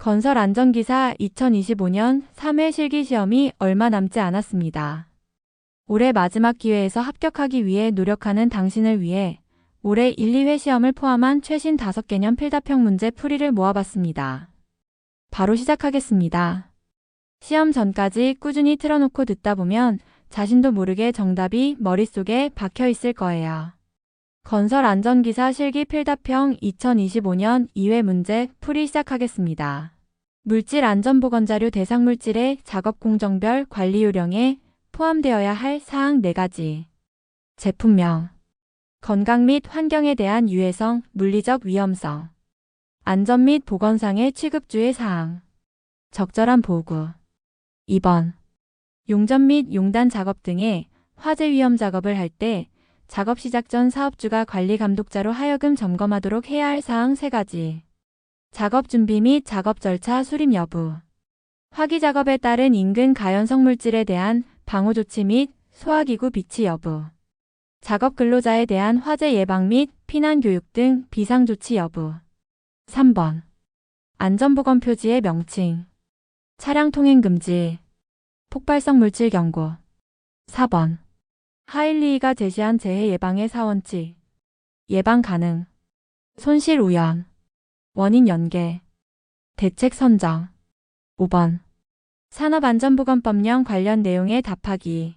건설안전기사 2025년 3회 실기시험이 얼마 남지 않았습니다. 올해 마지막 기회에서 합격하기 위해 노력하는 당신을 위해 올해 1, 2회 시험을 포함한 최신 5개년 필답형 문제 풀이를 모아봤습니다. 바로 시작하겠습니다. 시험 전까지 꾸준히 틀어놓고 듣다 보면 자신도 모르게 정답이 머릿속에 박혀 있을 거예요. 건설안전기사 실기 필답형 2025년 2회 문제 풀이 시작하겠습니다. 물질안전보건자료 대상물질의 작업공정별 관리 요령에 포함되어야 할 사항 4가지. 제품명, 건강 및 환경에 대한 유해성, 물리적 위험성, 안전 및 보건상의 취급주의 사항, 적절한 보고. 2번, 용접 및 용단 작업 등의 화재 위험 작업을 할 때 작업 시작 전 사업주가 관리 감독자로 하여금 점검하도록 해야 할 사항 3가지. 작업 준비 및 작업 절차 수립 여부. 화기 작업에 따른 인근 가연성 물질에 대한 방호 조치 및 소화기구 비치 여부. 작업 근로자에 대한 화재 예방 및 피난 교육 등 비상 조치 여부. 3번. 안전보건 표지의 명칭. 차량 통행 금지. 폭발성 물질 경고. 4번. 하일리이가 제시한 재해 예방의 4원칙. 예방 가능. 손실 우연. 원인 연계. 대책 선정. 5번. 산업안전보건법령 관련 내용에 답하기.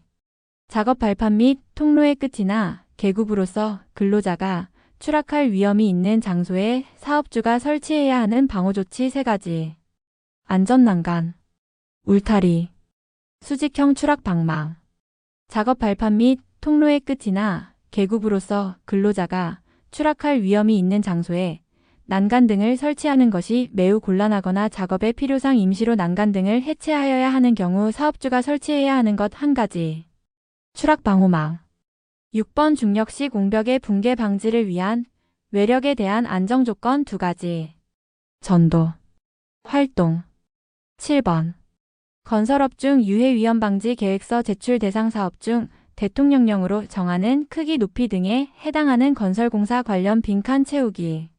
작업 발판 및 통로의 끝이나 계급으로서 근로자가 추락할 위험이 있는 장소에 사업주가 설치해야 하는 방호조치 3가지. 안전난간. 울타리. 수직형 추락 방망. 작업 발판 및 통로의 끝이나 계급으로서 근로자가 추락할 위험이 있는 장소에 난간 등을 설치하는 것이 매우 곤란하거나 작업의 필요상 임시로 난간 등을 해체하여야 하는 경우 사업주가 설치해야 하는 것 1가지. 추락 방호망. 6번 중력식 옹벽의 붕괴 방지를 위한 외력에 대한 안정조건 2가지. 전도. 활동. 7번. 건설업 중 유해 위험 방지 계획서 제출 대상 사업 중 대통령령으로 정하는 크기 높이 등에 해당하는 건설공사 관련 빈칸 채우기.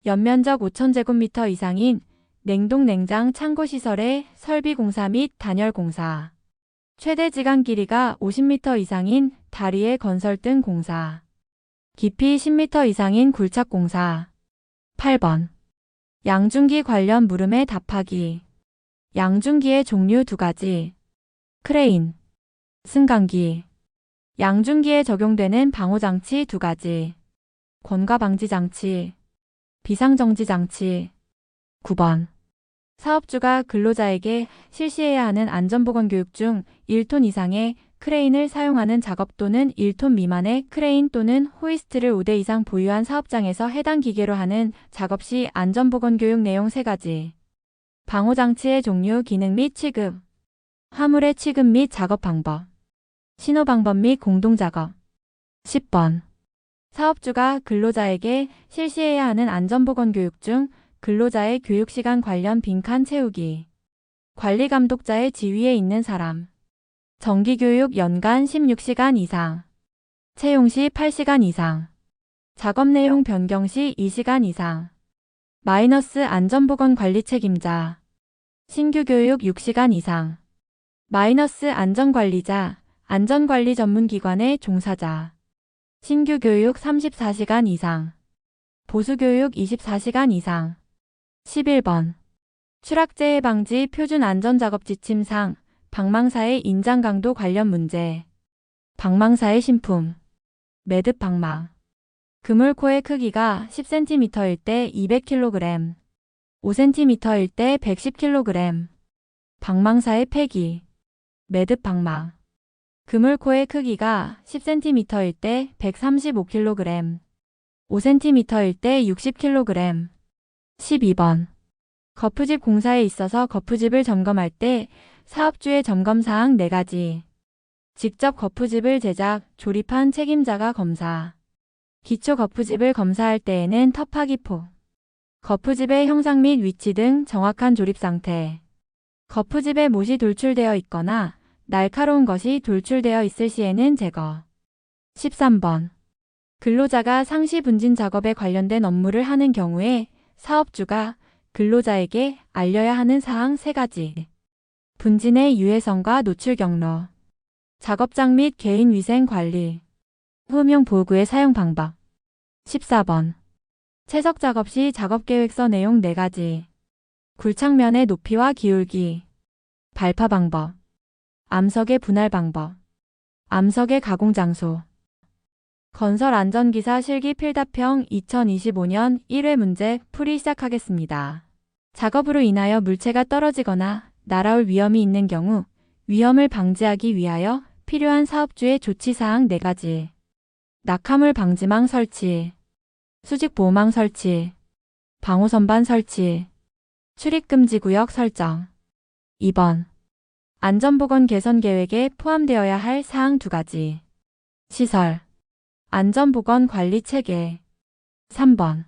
연면적 5,000제곱미터 이상인 냉동 냉장 창고시설의 설비공사 및 단열공사. 최대 지간 길이가 50m 이상인 다리의 건설 등 공사. 깊이 10m 이상인 굴착공사. 8번. 양중기 관련 물음에 답하기. 양중기의 종류 2가지. 크레인. 승강기. 양중기에 적용되는 방호장치 2가지. 권과방지장치. 비상정지장치. 9번. 사업주가 근로자에게 실시해야 하는 안전보건교육 중 1톤 이상의 크레인을 사용하는 작업 또는 1톤 미만의 크레인 또는 호이스트를 5대 이상 보유한 사업장에서 해당 기계로 하는 작업 시 안전보건교육 내용 3가지. 방호장치의 종류, 기능 및 취급. 화물의 취급 및 작업 방법. 신호 방법 및 공동작업. 10번. 사업주가 근로자에게 실시해야 하는 안전보건교육 중 근로자의 교육시간 관련 빈칸 채우기. 관리감독자의 지위에 있는 사람. 정기교육 연간 16시간 이상. 채용 시 8시간 이상. 작업 내용 변경 시 2시간 이상. 마이너스 안전보건 관리 책임자. 신규 교육 6시간 이상. 마이너스 안전관리자, 안전관리 전문기관의 종사자. 신규 교육 34시간 이상. 보수교육 24시간 이상. 11번. 추락재해 방지 표준 안전작업 지침상 방망사의 인장 강도 관련 문제. 방망사의 신품. 매듭 방망. 그물코의 크기가 10cm일 때 200kg, 5cm일 때 110kg. 방망사의 패기. 매듭 방망. 그물코의 크기가 10cm일 때 135kg, 5cm일 때 60kg. 12번. 거푸집 공사에 있어서 거푸집을 점검할 때 사업주의 점검사항 4가지. 직접 거푸집을 제작, 조립한 책임자가 검사. 기초 거푸집을 검사할 때에는 터파기폭. 거푸집의 형상 및 위치 등 정확한 조립 상태. 거푸집에 못이 돌출되어 있거나 날카로운 것이 돌출되어 있을 시에는 제거. 13번. 근로자가 상시 분진 작업에 관련된 업무를 하는 경우에 사업주가 근로자에게 알려야 하는 사항 3가지. 분진의 유해성과 노출 경로. 작업장 및 개인 위생 관리. 후용 보구의 사용 방법. 14번. 채석 작업 시 작업 계획서 내용 4가지. 굴착면의 높이와 기울기. 발파 방법. 암석의 분할 방법. 암석의 가공 장소. 건설 안전기사 실기 필답형 2025년 1회 문제 풀이 시작하겠습니다. 작업으로 인하여 물체가 떨어지거나 날아올 위험이 있는 경우 위험을 방지하기 위하여 필요한 사업주의 조치사항 4가지. 낙하물 방지망 설치, 수직 보호망 설치, 방호선반 설치, 출입금지구역 설정. 2번. 안전보건 개선 계획에 포함되어야 할 사항 2가지. 시설, 안전보건 관리 체계. 3번.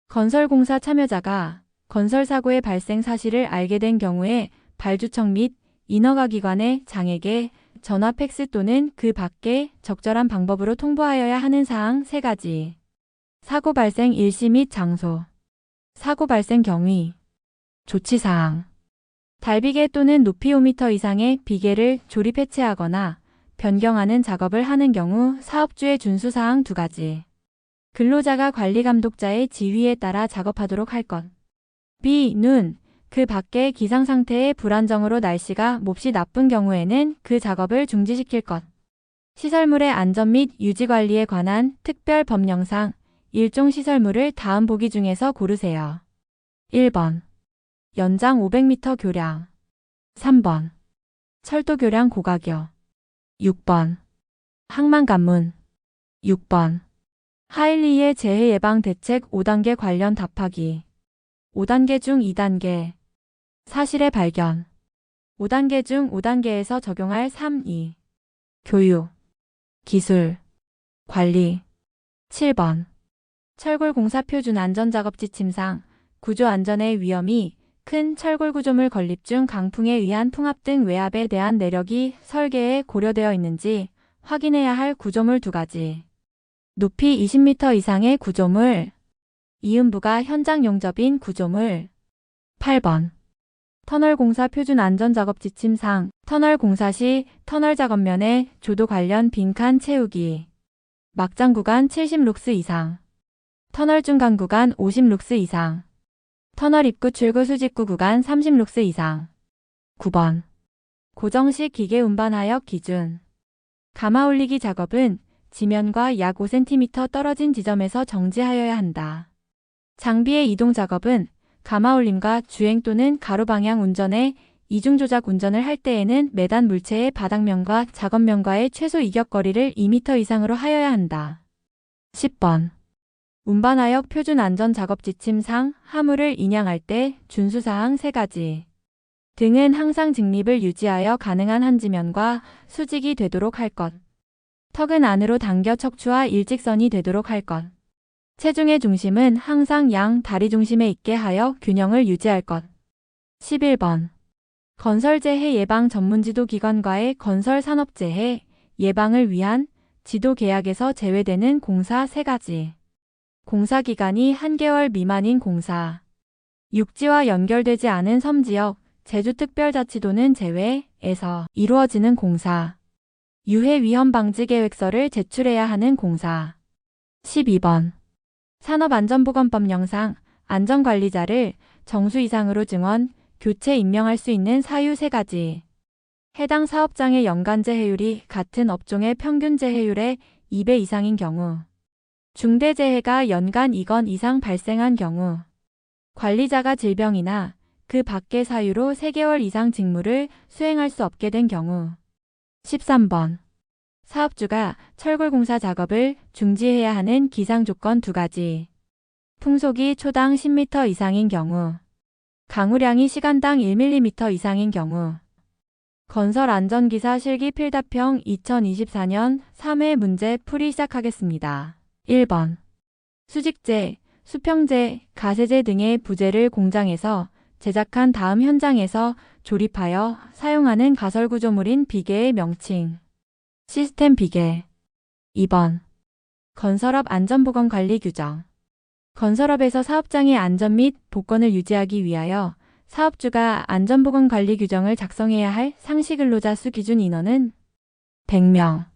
건설공사 참여자가 건설사고의 발생 사실을 알게 된 경우에 발주처 및 인허가기관의 장에게 전화 팩스 또는 그 밖에 적절한 방법으로 통보하여야 하는 사항 3가지. 사고 발생 일시 및 장소. 사고 발생 경위. 조치사항. 달비계 또는 높이 5m 이상의 비계를 조립 해체하거나 변경하는 작업을 하는 경우 사업주의 준수사항 2가지. 근로자가 관리감독자의 지휘에 따라 작업하도록 할 것. 비, 눈, 그 밖의 기상상태의 불안정으로 날씨가 몹시 나쁜 경우에는 그 작업을 중지시킬 것. 시설물의 안전 및 유지 관리에 관한 특별 법령상 일종 시설물을 다음 보기 중에서 고르세요. 1번. 연장 500m 교량. 3번. 철도 교량 고가교. 6번. 항만관문. 6번. 하일리의 재해 예방 대책 5단계 관련 답하기. 5단계 중 2단계. 사실의 발견. 5단계 중 5단계에서 적용할 3, 2. 교육, 기술, 관리. 7번. 철골공사 표준 안전작업 지침상 구조 안전의 위험이 큰 철골 구조물 건립 중 강풍에 의한 풍압 등 외압에 대한 내력이 설계에 고려되어 있는지 확인해야 할 구조물 2가지. 높이 20m 이상의 구조물. 이음부가 현장 용접인 구조물. 8번. 터널 공사 표준 안전작업 지침상 터널 공사 시 터널 작업면에 조도 관련 빈칸 채우기. 막장 구간 70룩스 이상. 터널 중간 구간 50룩스 이상. 터널 입구 출구 수직구 구간 30룩스 이상. 9번. 고정식 기계 운반하역 기준. 가마 올리기 작업은 지면과 약 5cm 떨어진 지점에서 정지하여야 한다. 장비의 이동 작업은 가마 올림과 주행 또는 가로 방향 운전의 이중 조작 운전을 할 때에는 매단 물체의 바닥면과 작업면과의 최소 이격거리를 2m 이상으로 하여야 한다. 10번. 운반하역 표준 안전작업 지침상 화물을 인양할 때 준수사항 3가지. 등은 항상 직립을 유지하여 가능한 한 지면과 수직이 되도록 할 것. 턱은 안으로 당겨 척추와 일직선이 되도록 할 것. 체중의 중심은 항상 양 다리 중심에 있게 하여 균형을 유지할 것. 11번. 건설재해 예방 전문지도 기관과의 건설산업재해 예방을 위한 지도 계약에서 제외되는 공사 3가지. 공사기간이 1개월 미만인 공사. 육지와 연결되지 않은 섬지역, 제주특별자치도는 제외에서 이루어지는 공사. 유해 위험 방지 계획서를 제출해야 하는 공사. 12번. 산업안전보건법령상 안전관리자를 정수 이상으로 증원, 교체 임명할 수 있는 사유 3가지. 해당 사업장의 연간 재해율이 같은 업종의 평균 재해율의 2배 이상인 경우. 중대재해가 연간 2건 이상 발생한 경우. 관리자가 질병이나 그 밖의 사유로 3개월 이상 직무를 수행할 수 없게 된 경우. 13번. 사업주가 철골공사 작업을 중지해야 하는 기상조건 2가지. 풍속이 초당 10m 이상인 경우. 강우량이 시간당 1mm 이상인 경우. 건설안전기사 실기 필답형 2024년 3회 문제 풀이 시작하겠습니다. 1번. 수직재, 수평재, 가세재 등의 부재를 공장에서 제작한 다음 현장에서 조립하여 사용하는 가설구조물인 비계의 명칭. 시스템 비계. 2번. 건설업 안전보건관리 규정. 건설업에서 사업장의 안전 및 복권을 유지하기 위하여 사업주가 안전보건관리 규정을 작성해야 할 상시근로자 수 기준 인원은 100명.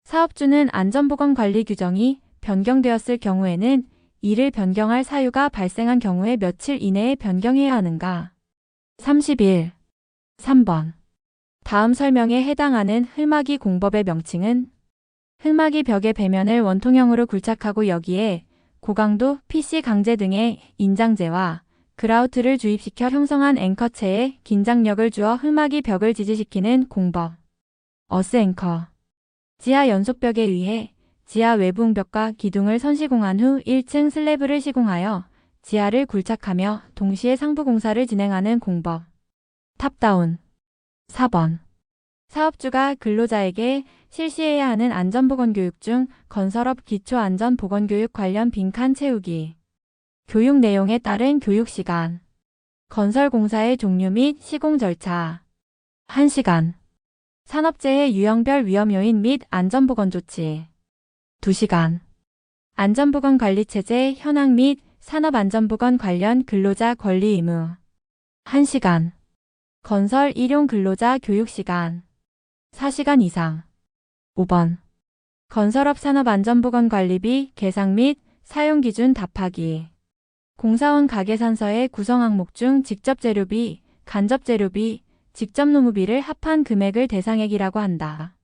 사업주는 안전보건관리 규정이 변경되었을 경우에는 이를 변경할 사유가 발생한 경우에 며칠 이내에 변경해야 하는가? 30일. 3번. 다음 설명에 해당하는 흙막이 공법의 명칭은? 흙막이 벽의 배면을 원통형으로 굴착하고 여기에 고강도 PC 강제 등의 인장재와 그라우트를 주입시켜 형성한 앵커체에 긴장력을 주어 흙막이 벽을 지지시키는 공법. 어스앵커. 지하 연속벽에 의해 지하 외부 벽과 기둥을 선시공한 후 1층 슬래브를 시공하여 지하를 굴착하며 동시에 상부 공사를 진행하는 공법. 탑다운. 4번. 사업주가 근로자에게 실시해야 하는 안전보건교육 중 건설업 기초안전보건교육 관련 빈칸 채우기. 교육 내용에 따른 교육시간. 건설공사의 종류 및 시공 절차. 1시간. 산업재해 유형별 위험 요인 및 안전보건조치. 2시간. 안전보건관리체제 현황 및 산업안전보건 관련 근로자 권리 의무. 1시간. 건설 일용 근로자 교육시간. 4시간 이상. 5번. 건설업 산업안전보건관리비 계상 및 사용기준 답하기. 공사원 가계산서의 구성 항목 중 직접재료비, 간접재료비, 직접노무비를 합한 금액을 대상액이라고 한다.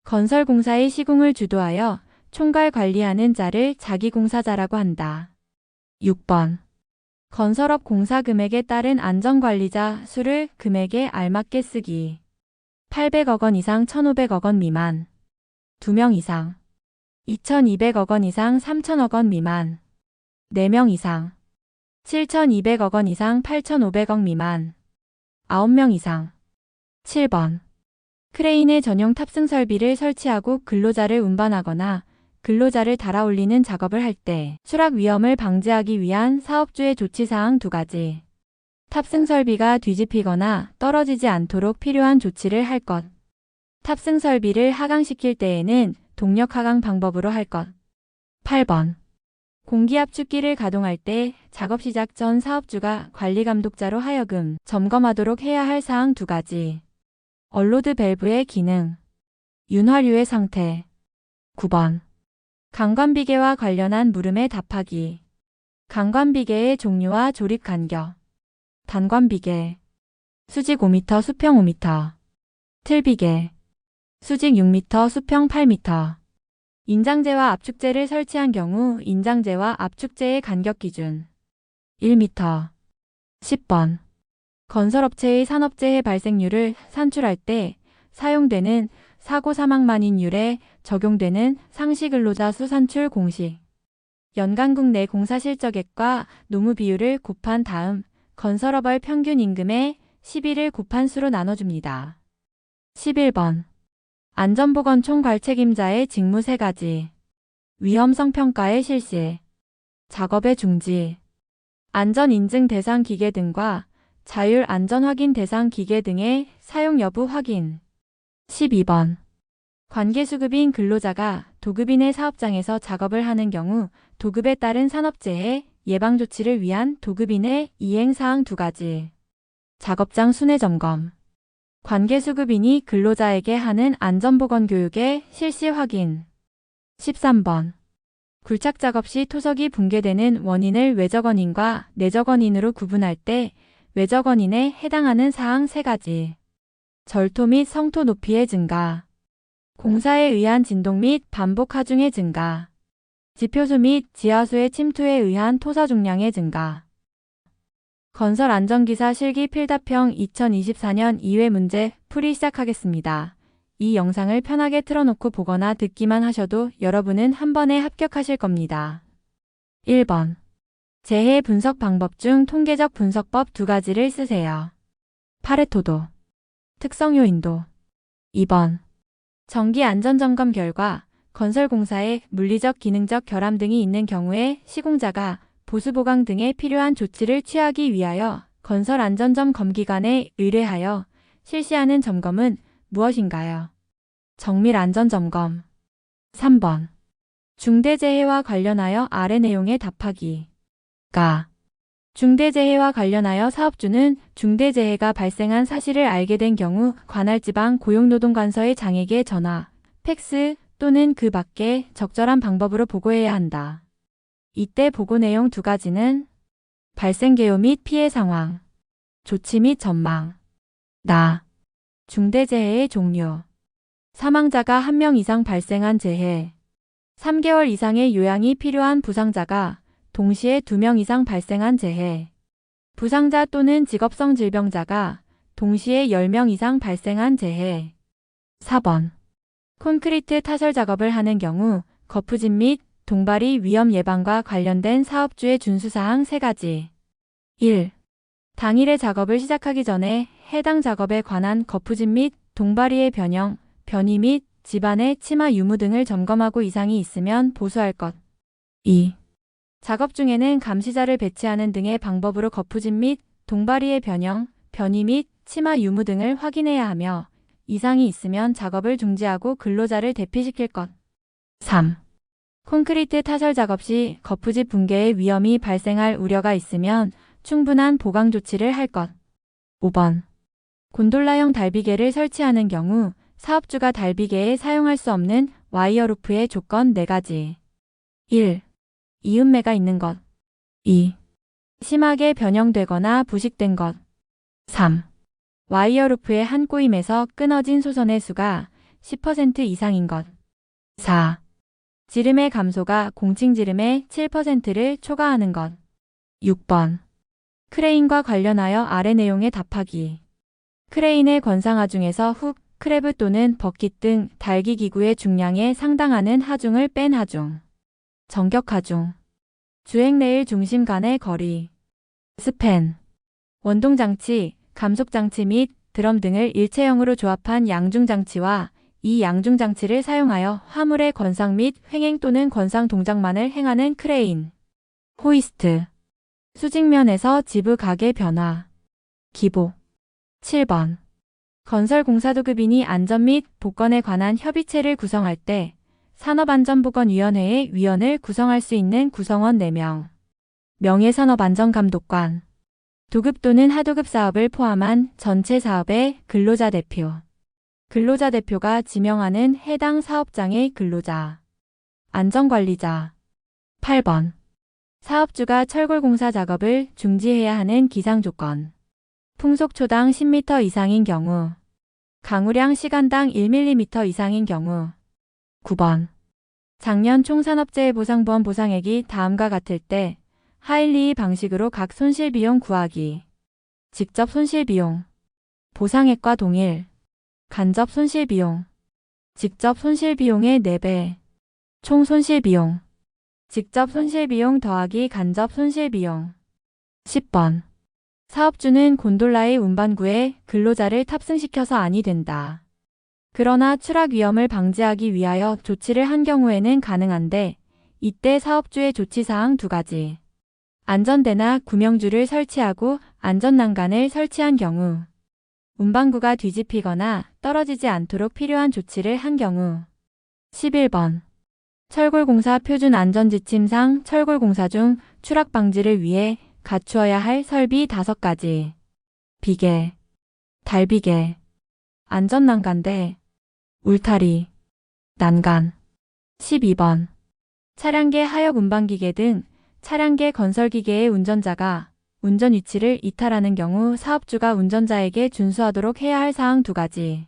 건설공사의 시공을 주도하여 총괄 관리하는 자를 자기공사자라고 한다. 6번. 건설업 공사 금액에 따른 안전관리자 수를 금액에 알맞게 쓰기. 800억 원 이상 1,500억 원 미만. 2명 이상. 2,200억 원 이상 3,000억 원 미만. 4명 이상. 7,200억 원 이상 8,500억 미만. 9명 이상. 7번. 크레인의 전용 탑승 설비를 설치하고 근로자를 운반하거나 근로자를 달아올리는 작업을 할 때 추락 위험을 방지하기 위한 사업주의 조치사항 2가지. 탑승 설비가 뒤집히거나 떨어지지 않도록 필요한 조치를 할 것. 탑승 설비를 하강시킬 때에는 동력 하강 방법으로 할 것. 8번. 공기압축기를 가동할 때 작업 시작 전 사업주가 관리감독자로 하여금 점검하도록 해야 할 사항 2가지. 얼로드 밸브의 기능. 윤활유의 상태. 9번. 강관비계와 관련한 물음에 답하기. 강관비계의 종류와 조립 간격. 단관비계. 수직 5m, 수평 5m. 틀비계. 수직 6m, 수평 8m. 인장재와 압축재를 설치한 경우 인장재와 압축재의 간격 기준. 1m. 10번. 건설업체의 산업재해 발생률을 산출할 때 사용되는 사고 사망 만인율에 적용되는 상시근로자 수 산출 공식. 연간 국내 공사 실적액과 노무 비율을 곱한 다음 건설업월 평균 임금의 11을 곱한 수로 나눠줍니다. 11번. 안전보건 총괄책임자의 직무 3가지. 위험성 평가의 실시. 작업의 중지. 안전인증 대상 기계 등과 자율 안전확인 대상 기계 등의 사용 여부 확인. 12번. 관계수급인 근로자가 도급인의 사업장에서 작업을 하는 경우 도급에 따른 산업재해 예방조치를 위한 도급인의 이행사항 2가지. 작업장 순회점검. 관계수급인이 근로자에게 하는 안전보건교육의 실시 확인. 13번. 굴착작업 시 토석이 붕괴되는 원인을 외적 원인과 내적 원인으로 구분할 때 외적 원인에 해당하는 사항 3가지. 절토 및 성토 높이의 증가. 공사에 의한 진동 및 반복 하중의 증가. 지표수 및 지하수의 침투에 의한 토사 중량의 증가. 건설 안전기사 실기 필답형 2024년 2회 문제 풀이 시작하겠습니다. 이 영상을 편하게 틀어놓고 보거나 듣기만 하셔도 여러분은 한 번에 합격하실 겁니다. 1번. 재해 분석 방법 중 통계적 분석법 2가지를 쓰세요. 파레토도. 특성 요인도. 2번. 정기 안전점검 결과 건설공사에 물리적 기능적 결함 등이 있는 경우에 시공자가 보수보강 등에 필요한 조치를 취하기 위하여 건설안전점검기관에 의뢰하여 실시하는 점검은 무엇인가요? 정밀안전점검. 3번. 중대재해와 관련하여 아래 내용에 답하기. 가. 중대재해와 관련하여 사업주는 중대재해가 발생한 사실을 알게 된 경우 관할 지방 고용노동관서의 장에게 전화, 팩스 또는 그 밖에 적절한 방법으로 보고해야 한다. 이때 보고 내용 두 가지는 발생 개요 및 피해 상황, 조치 및 전망, 중대재해의 종류, 사망자가 1명 이상 발생한 재해, 3개월 이상의 요양이 필요한 부상자가 동시에 2명 이상 발생한 재해, 부상자 또는 직업성 질병자가 동시에 10명 이상 발생한 재해. 4번. 콘크리트 타설 작업을 하는 경우 거푸집 및 동발이 위험 예방과 관련된 사업주의 준수사항 3가지. 1. 당일의 작업을 시작하기 전에 해당 작업에 관한 거푸집 및 동발이의 변형, 변이 및 집안의 치마 유무 등을 점검하고 이상이 있으면 보수할 것. 2. 작업 중에는 감시자를 배치하는 등의 방법으로 거푸집 및 동발이의 변형, 변이 및 치마 유무 등을 확인해야 하며 이상이 있으면 작업을 중지하고 근로자를 대피시킬 것. 3. 콘크리트 타설 작업 시 거푸집 붕괴의 위험이 발생할 우려가 있으면 충분한 보강 조치를 할 것. 5번. 곤돌라형 달비개를 설치하는 경우 사업주가 달비개에 사용할 수 없는 와이어루프의 조건 4가지. 1. 이음매가 있는 것. 2. 심하게 변형되거나 부식된 것. 3. 와이어루프의 한 꼬임에서 끊어진 소선의 수가 10% 이상인 것. 4. 지름의 감소가 공칭지름의 7%를 초과하는 것. 6번. 크레인과 관련하여 아래 내용에 답하기. 크레인의 권상하 중에서 훅, 크레브 또는 버킷 등 달기 기구의 중량에 상당하는 하중을 뺀 하중. 정격 하중. 주행 레일 중심 간의 거리. 스팬. 원동장치, 감속장치 및 드럼 등을 일체형으로 조합한 양중장치와 이 양중장치를 사용하여 화물의 권상 및 횡행 또는 권상 동작만을 행하는 크레인. 호이스트. 수직면에서 지부 각의 변화. 기복. 7번. 건설공사도급인이 안전 및 복건에 관한 협의체를 구성할 때 산업안전보건위원회의 위원을 구성할 수 있는 구성원 4명. 명예산업안전감독관. 도급 또는 하도급 사업을 포함한 전체 사업의 근로자 대표. 근로자 대표가 지명하는 해당 사업장의 근로자. 안전관리자. 8번. 사업주가 철골공사 작업을 중지해야 하는 기상조건. 풍속초당 10m 이상인 경우. 강우량 시간당 1mm 이상인 경우. 9번. 작년 총산업재해 보상보험 보상액이 다음과 같을 때 하일리이 방식으로 각 손실비용 구하기. 직접 손실비용. 보상액과 동일. 간접 손실비용. 직접 손실비용의 4배. 총 손실비용. 직접 손실비용 더하기 간접 손실비용. 10번. 사업주는 곤돌라의 운반구에 근로자를 탑승시켜서 안이 된다. 그러나 추락 위험을 방지하기 위하여 조치를 한 경우에는 가능한데 이때 사업주의 조치사항 2가지. 안전대나 구명줄을 설치하고 안전난간을 설치한 경우. 운반구가 뒤집히거나 떨어지지 않도록 필요한 조치를 한 경우. 11번. 철골공사 표준 안전지침상 철골공사 중 추락 방지를 위해 갖추어야 할 설비 5가지. 비계, 달비계, 안전난간대, 울타리, 난간. 12번. 차량계 하역 운반기계 등 차량계 건설기계의 운전자가 운전 위치를 이탈하는 경우 사업주가 운전자에게 준수하도록 해야 할 사항 2가지.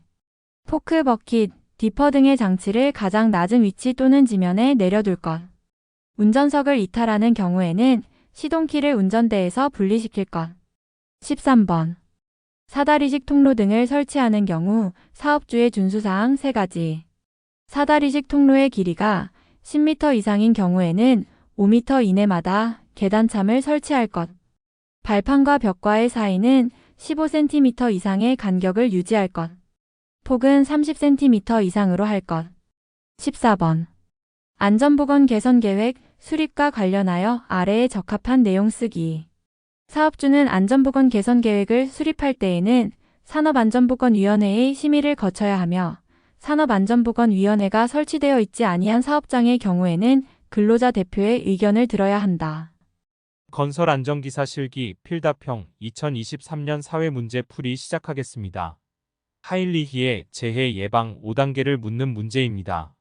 포크, 버킷, 디퍼 등의 장치를 가장 낮은 위치 또는 지면에 내려둘 것. 운전석을 이탈하는 경우에는 시동키를 운전대에서 분리시킬 것. 13번. 사다리식 통로 등을 설치하는 경우 사업주의 준수사항 3가지. 사다리식 통로의 길이가 10m 이상인 경우에는 5m 이내마다 계단참을 설치할 것. 발판과 벽과의 사이는 15cm 이상의 간격을 유지할 것. 폭은 30cm 이상으로 할 것. 14번. 안전보건 개선 계획 수립과 관련하여 아래에 적합한 내용 쓰기. 사업주는 안전보건 개선 계획을 수립할 때에는 산업안전보건위원회의 심의를 거쳐야 하며 산업안전보건위원회가 설치되어 있지 아니한 사업장의 경우에는 근로자 대표의 의견을 들어야 한다. 건설안전기사 실기 필답형 2023년 사회문제 풀이 시작하겠습니다. 하일리히의 재해 예방 5단계를 묻는 문제입니다.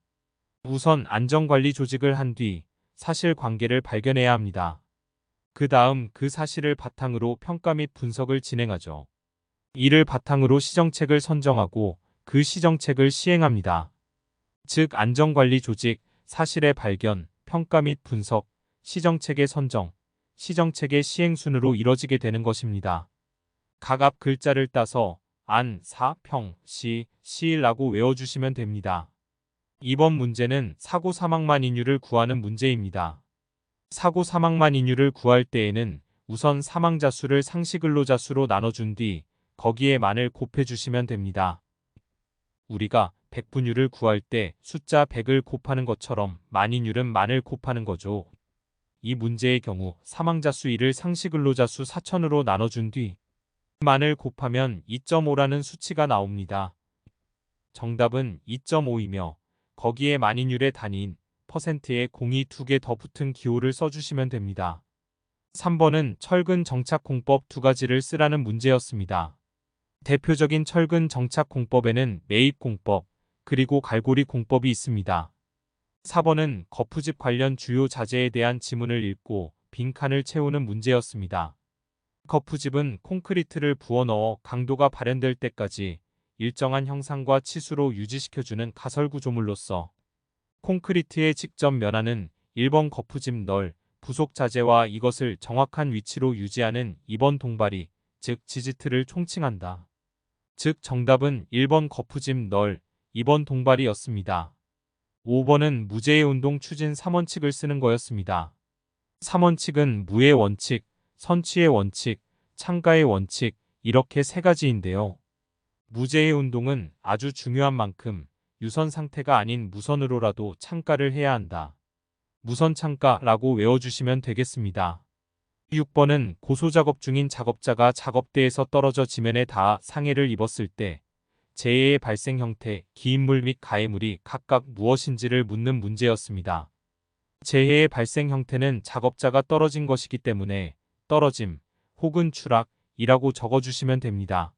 우선 안전관리 조직을 한 뒤 사실관계를 발견해야 합니다. 그 다음 그 사실을 바탕으로 평가 및 분석을 진행하죠. 이를 바탕으로 시정책을 선정하고 그 시정책을 시행합니다. 즉 안전관리 조직, 사실의 발견, 평가 및 분석, 시정책의 선정, 시정책의 시행 순으로 이뤄지게 되는 것입니다. 각 앞 글자를 따서 안, 사, 평, 시, 시일라고 외워주시면 됩니다. 이번 문제는 사고 사망만 인율을 구하는 문제입니다. 사고 사망만 인율을 구할 때에는 우선 사망자 수를 상시 근로자 수로 나눠준 뒤 거기에 만을 곱해주시면 됩니다. 우리가 100분율을 구할 때 숫자 100을 곱하는 것처럼 만인율은 만을 곱하는 거죠. 이 문제의 경우 사망자 수 1을 상시 근로자 수 4,000으로 나눠준 뒤 만을 곱하면 2.5라는 수치가 나옵니다. 정답은 2.5이며 거기에 만인율의 단위인 퍼센트에 0이 2개 더 붙은 기호를 써주시면 됩니다. 3번은 철근 정착 공법 2가지를 쓰라는 문제였습니다. 대표적인 철근 정착 공법에는 매입 공법, 그리고 갈고리 공법이 있습니다. 4번은 거푸집 관련 주요 자재에 대한 지문을 읽고 빈칸을 채우는 문제였습니다. 거푸집은 콘크리트를 부어 넣어 강도가 발현될 때까지 일정한 형상과 치수로 유지시켜주는 가설 구조물로서 콘크리트에 직접 면하는 1번 거푸집 널, 부속 자재와 이것을 정확한 위치로 유지하는 2번 동바리, 즉 지지트를 총칭한다. 즉 정답은 1번 거푸집 널, 2번 동바리였습니다. 5번은 무제의 운동 추진 3원칙을 쓰는 거였습니다. 3원칙은 무의 원칙, 선취의 원칙, 창가의 원칙 이렇게 세 가지인데요. 무제의 운동은 아주 중요한 만큼 유선 상태가 아닌 무선으로라도 창가를 해야 한다. 무선 창가라고 외워주시면 되겠습니다. 6번은 고소작업 중인 작업자가 작업대에서 떨어져 지면에 닿아 상해를 입었을 때 재해의 발생 형태, 기인물 및 가해물이 각각 무엇인지를 묻는 문제였습니다. 재해의 발생 형태는 작업자가 떨어진 것이기 때문에 떨어짐 혹은 추락이라고 적어주시면 됩니다.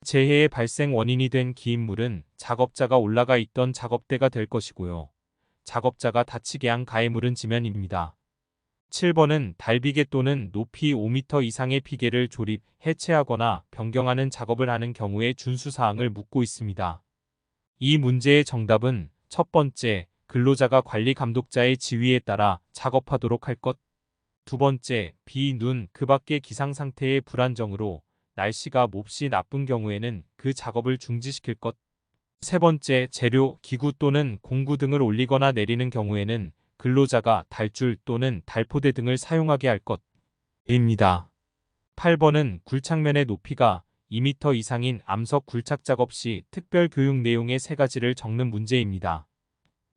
재해의 발생 원인이 된 기인물은 작업자가 올라가 있던 작업대가 될 것이고요. 작업자가 다치게 한 가해물은 지면입니다. 7번은 달비계 또는 높이 5m 이상의 비계를 조립, 해체하거나 변경하는 작업을 하는 경우의 준수사항을 묻고 있습니다. 이 문제의 정답은 첫 번째, 근로자가 관리 감독자의 지휘에 따라 작업하도록 할 것. 두 번째, 비, 눈, 그 밖의 기상 상태의 불안정으로 날씨가 몹시 나쁜 경우에는 그 작업을 중지시킬 것. 세 번째, 재료, 기구 또는 공구 등을 올리거나 내리는 경우에는 근로자가 달줄 또는 달포대 등을 사용하게 할 것입니다. 8번은 굴착면의 높이가 2m 이상인 암석 굴착 작업 시 특별 교육 내용의 세 가지를 적는 문제입니다.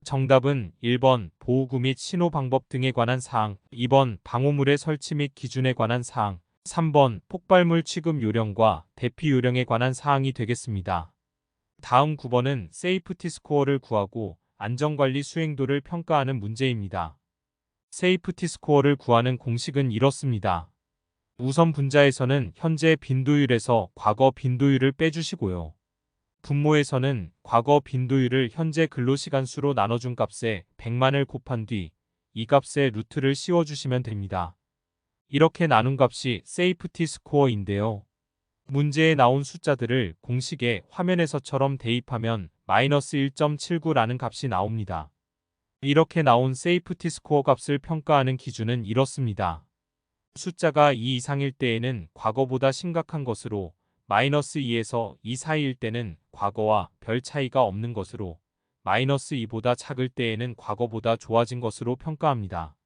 정답은 1번 보호구 및 신호 방법 등에 관한 사항, 2번 방호물의 설치 및 기준에 관한 사항, 3번 폭발물 취급 요령과 대피 요령에 관한 사항이 되겠습니다. 다음 9번은 세이프티 스코어를 구하고 안전관리 수행도를 평가하는 문제입니다. 세이프티 스코어를 구하는 공식은 이렇습니다. 우선 분자에서는 현재 빈도율에서 과거 빈도율을 빼주시고요. 분모에서는 과거 빈도율을 현재 근로시간 수로 나눠준 값에 100만을 곱한 뒤 이 값에 루트를 씌워주시면 됩니다. 이렇게 나눈 값이 세이프티 스코어인데요. 문제에 나온 숫자들을 공식에 화면에서처럼 대입하면 마이너스 1.79라는 값이 나옵니다. 이렇게 나온 세이프티 스코어 값을 평가하는 기준은 이렇습니다. 숫자가 2 이상일 때에는 과거보다 심각한 것으로, 마이너스 2에서 2 사이일 때는 과거와 별 차이가 없는 것으로, 마이너스 2보다 작을 때에는 과거보다 좋아진 것으로 평가합니다.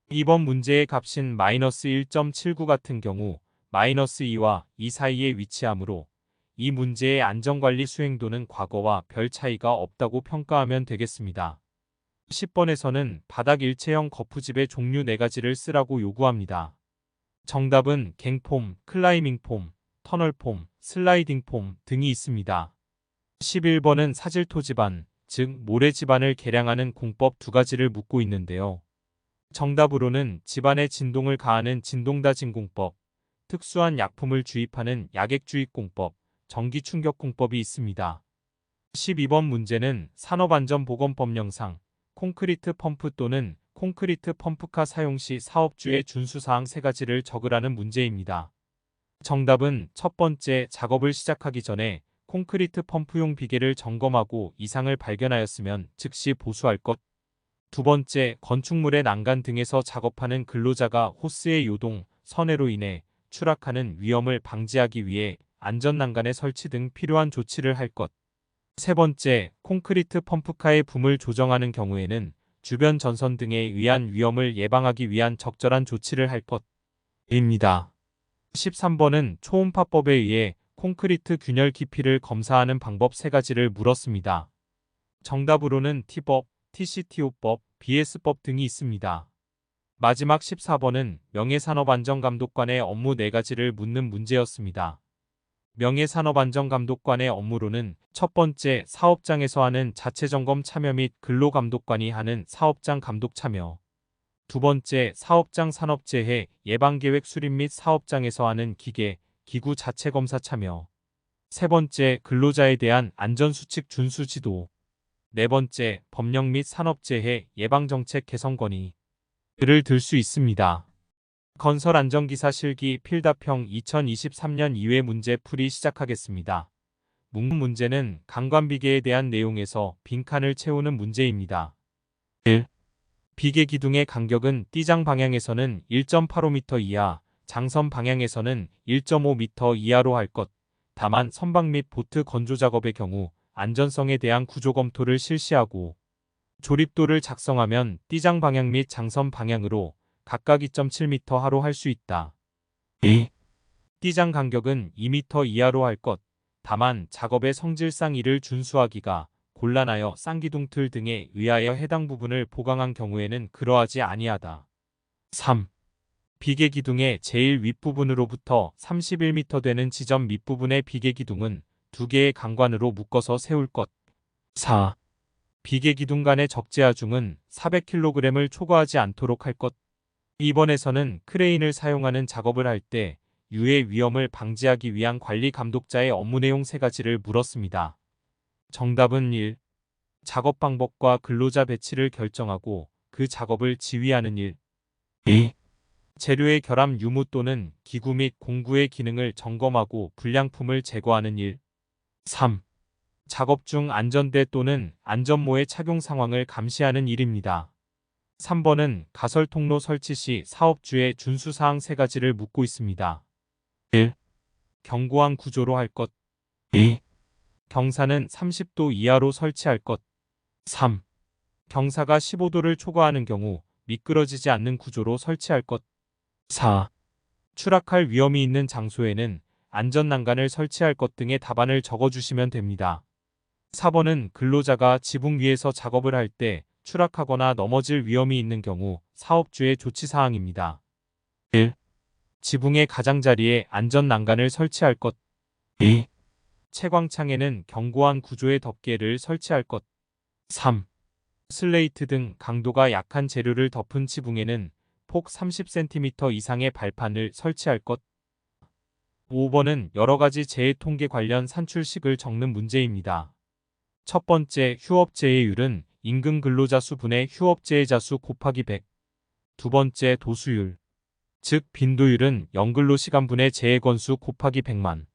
이번 문제의 값인 마이너스 1.79 같은 경우 마이너스 2와 2 사이에 위치하므로 이 문제의 안전관리 수행도는 과거와 별 차이가 없다고 평가하면 되겠습니다. 10번에서는 바닥 일체형 거푸집의 종류 4가지를 쓰라고 요구합니다. 정답은 갱폼, 클라이밍 폼, 터널 폼, 슬라이딩 폼 등이 있습니다. 11번은 사질토 지반, 즉 모래 지반을 개량하는 공법 두 가지를 묻고 있는데요. 정답으로는 지반에 진동을 가하는 진동다진공법, 특수한 약품을 주입하는 약액주입공법, 전기충격공법이 있습니다. 12번 문제는 산업안전보건법령상 콘크리트 펌프 또는 콘크리트 펌프카 사용 시 사업주의 준수사항 세 가지를 적으라는 문제입니다. 정답은 첫 번째, 작업을 시작하기 전에 콘크리트 펌프용 비계를 점검하고 이상을 발견하였으면 즉시 보수할 것. 두 번째, 건축물의 난간 등에서 작업하는 근로자가 호스의 요동, 선회로 인해 추락하는 위험을 방지하기 위해 안전난간의 설치 등 필요한 조치를 할 것. 세 번째, 콘크리트 펌프카의 붐을 조정하는 경우에는 주변 전선 등에 의한 위험을 예방하기 위한 적절한 조치를 할 것입니다. 13번은 초음파법에 의해 콘크리트 균열 깊이를 검사하는 방법 세 가지를 물었습니다. 정답으로는 T법, TCTO법, BS법 등이 있습니다. 마지막 14번은 명예산업안전감독관의 업무 네 가지를 묻는 문제였습니다. 명예산업안전감독관의 업무로는 첫 번째, 사업장에서 하는 자체점검 참여 및 근로감독관이 하는 사업장 감독 참여. 두 번째, 사업장 산업재해 예방계획 수립 및 사업장에서 하는 기계, 기구 자체 검사 참여. 세 번째, 근로자에 대한 안전수칙 준수 지도. 네 번째, 법령 및 산업재해 예방정책 개선 건의를 들 수 있습니다. 건설안전기사 실기 필답형 2023년 2회 문제 풀이 시작하겠습니다. 문제는 강관비계에 대한 내용에서 빈칸을 채우는 문제입니다. 1. 비계 기둥의 간격은 띠장 방향에서는 1.85m 이하, 장선 방향에서는 1.5m 이하로 할 것. 다만 선박 및 보트 건조 작업의 경우 안전성에 대한 구조 검토를 실시하고 조립도를 작성하면 띠장 방향 및 장선 방향으로 각각 2.7m 하로 할 수 있다. 2. 띠장 간격은 2m 이하로 할 것. 다만 작업의 성질상 이를 준수하기가 곤란하여 쌍기둥틀 등에 의하여 해당 부분을 보강한 경우에는 그러하지 아니하다. 3. 비계 기둥의 제일 윗부분으로부터 31m 되는 지점 밑부분의 비계 기둥은 두 개의 강관으로 묶어서 세울 것. 4. 비계 기둥 간의 적재하중은 400kg을 초과하지 않도록 할 것. 2번에서는 크레인을 사용하는 작업을 할 때 유해 위험을 방지하기 위한 관리 감독자의 업무 내용 세 가지를 물었습니다. 정답은 1. 작업 방법과 근로자 배치를 결정하고 그 작업을 지휘하는 일. 2. 재료의 결함 유무 또는 기구 및 공구의 기능을 점검하고 불량품을 제거하는 일. 3. 작업 중 안전대 또는 안전모의 착용 상황을 감시하는 일입니다. 3번은 가설 통로 설치 시 사업주의 준수사항 세 가지를 묻고 있습니다. 1. 견고한 구조로 할 것. 2. 경사는 30도 이하로 설치할 것. 3. 경사가 15도를 초과하는 경우 미끄러지지 않는 구조로 설치할 것. 4. 추락할 위험이 있는 장소에는 안전난간을 설치할 것 등의 답안을 적어주시면 됩니다. 4번은 근로자가 지붕 위에서 작업을 할 때 추락하거나 넘어질 위험이 있는 경우 사업주의 조치사항입니다. 1. 지붕의 가장자리에 안전난간을 설치할 것. 2. 채광창에는 견고한 구조의 덮개를 설치할 것. 3. 슬레이트 등 강도가 약한 재료를 덮은 지붕에는 폭 30cm 이상의 발판을 설치할 것. 5번은 여러 가지 재해 통계 관련 산출식을 적는 문제입니다. 첫 번째, 휴업재해율은 임금 근로자 수 분의 휴업재해자 수 곱하기 100. 두 번째, 도수율, 즉 빈도율은 연근로시간분의 재해건수 곱하기 100만.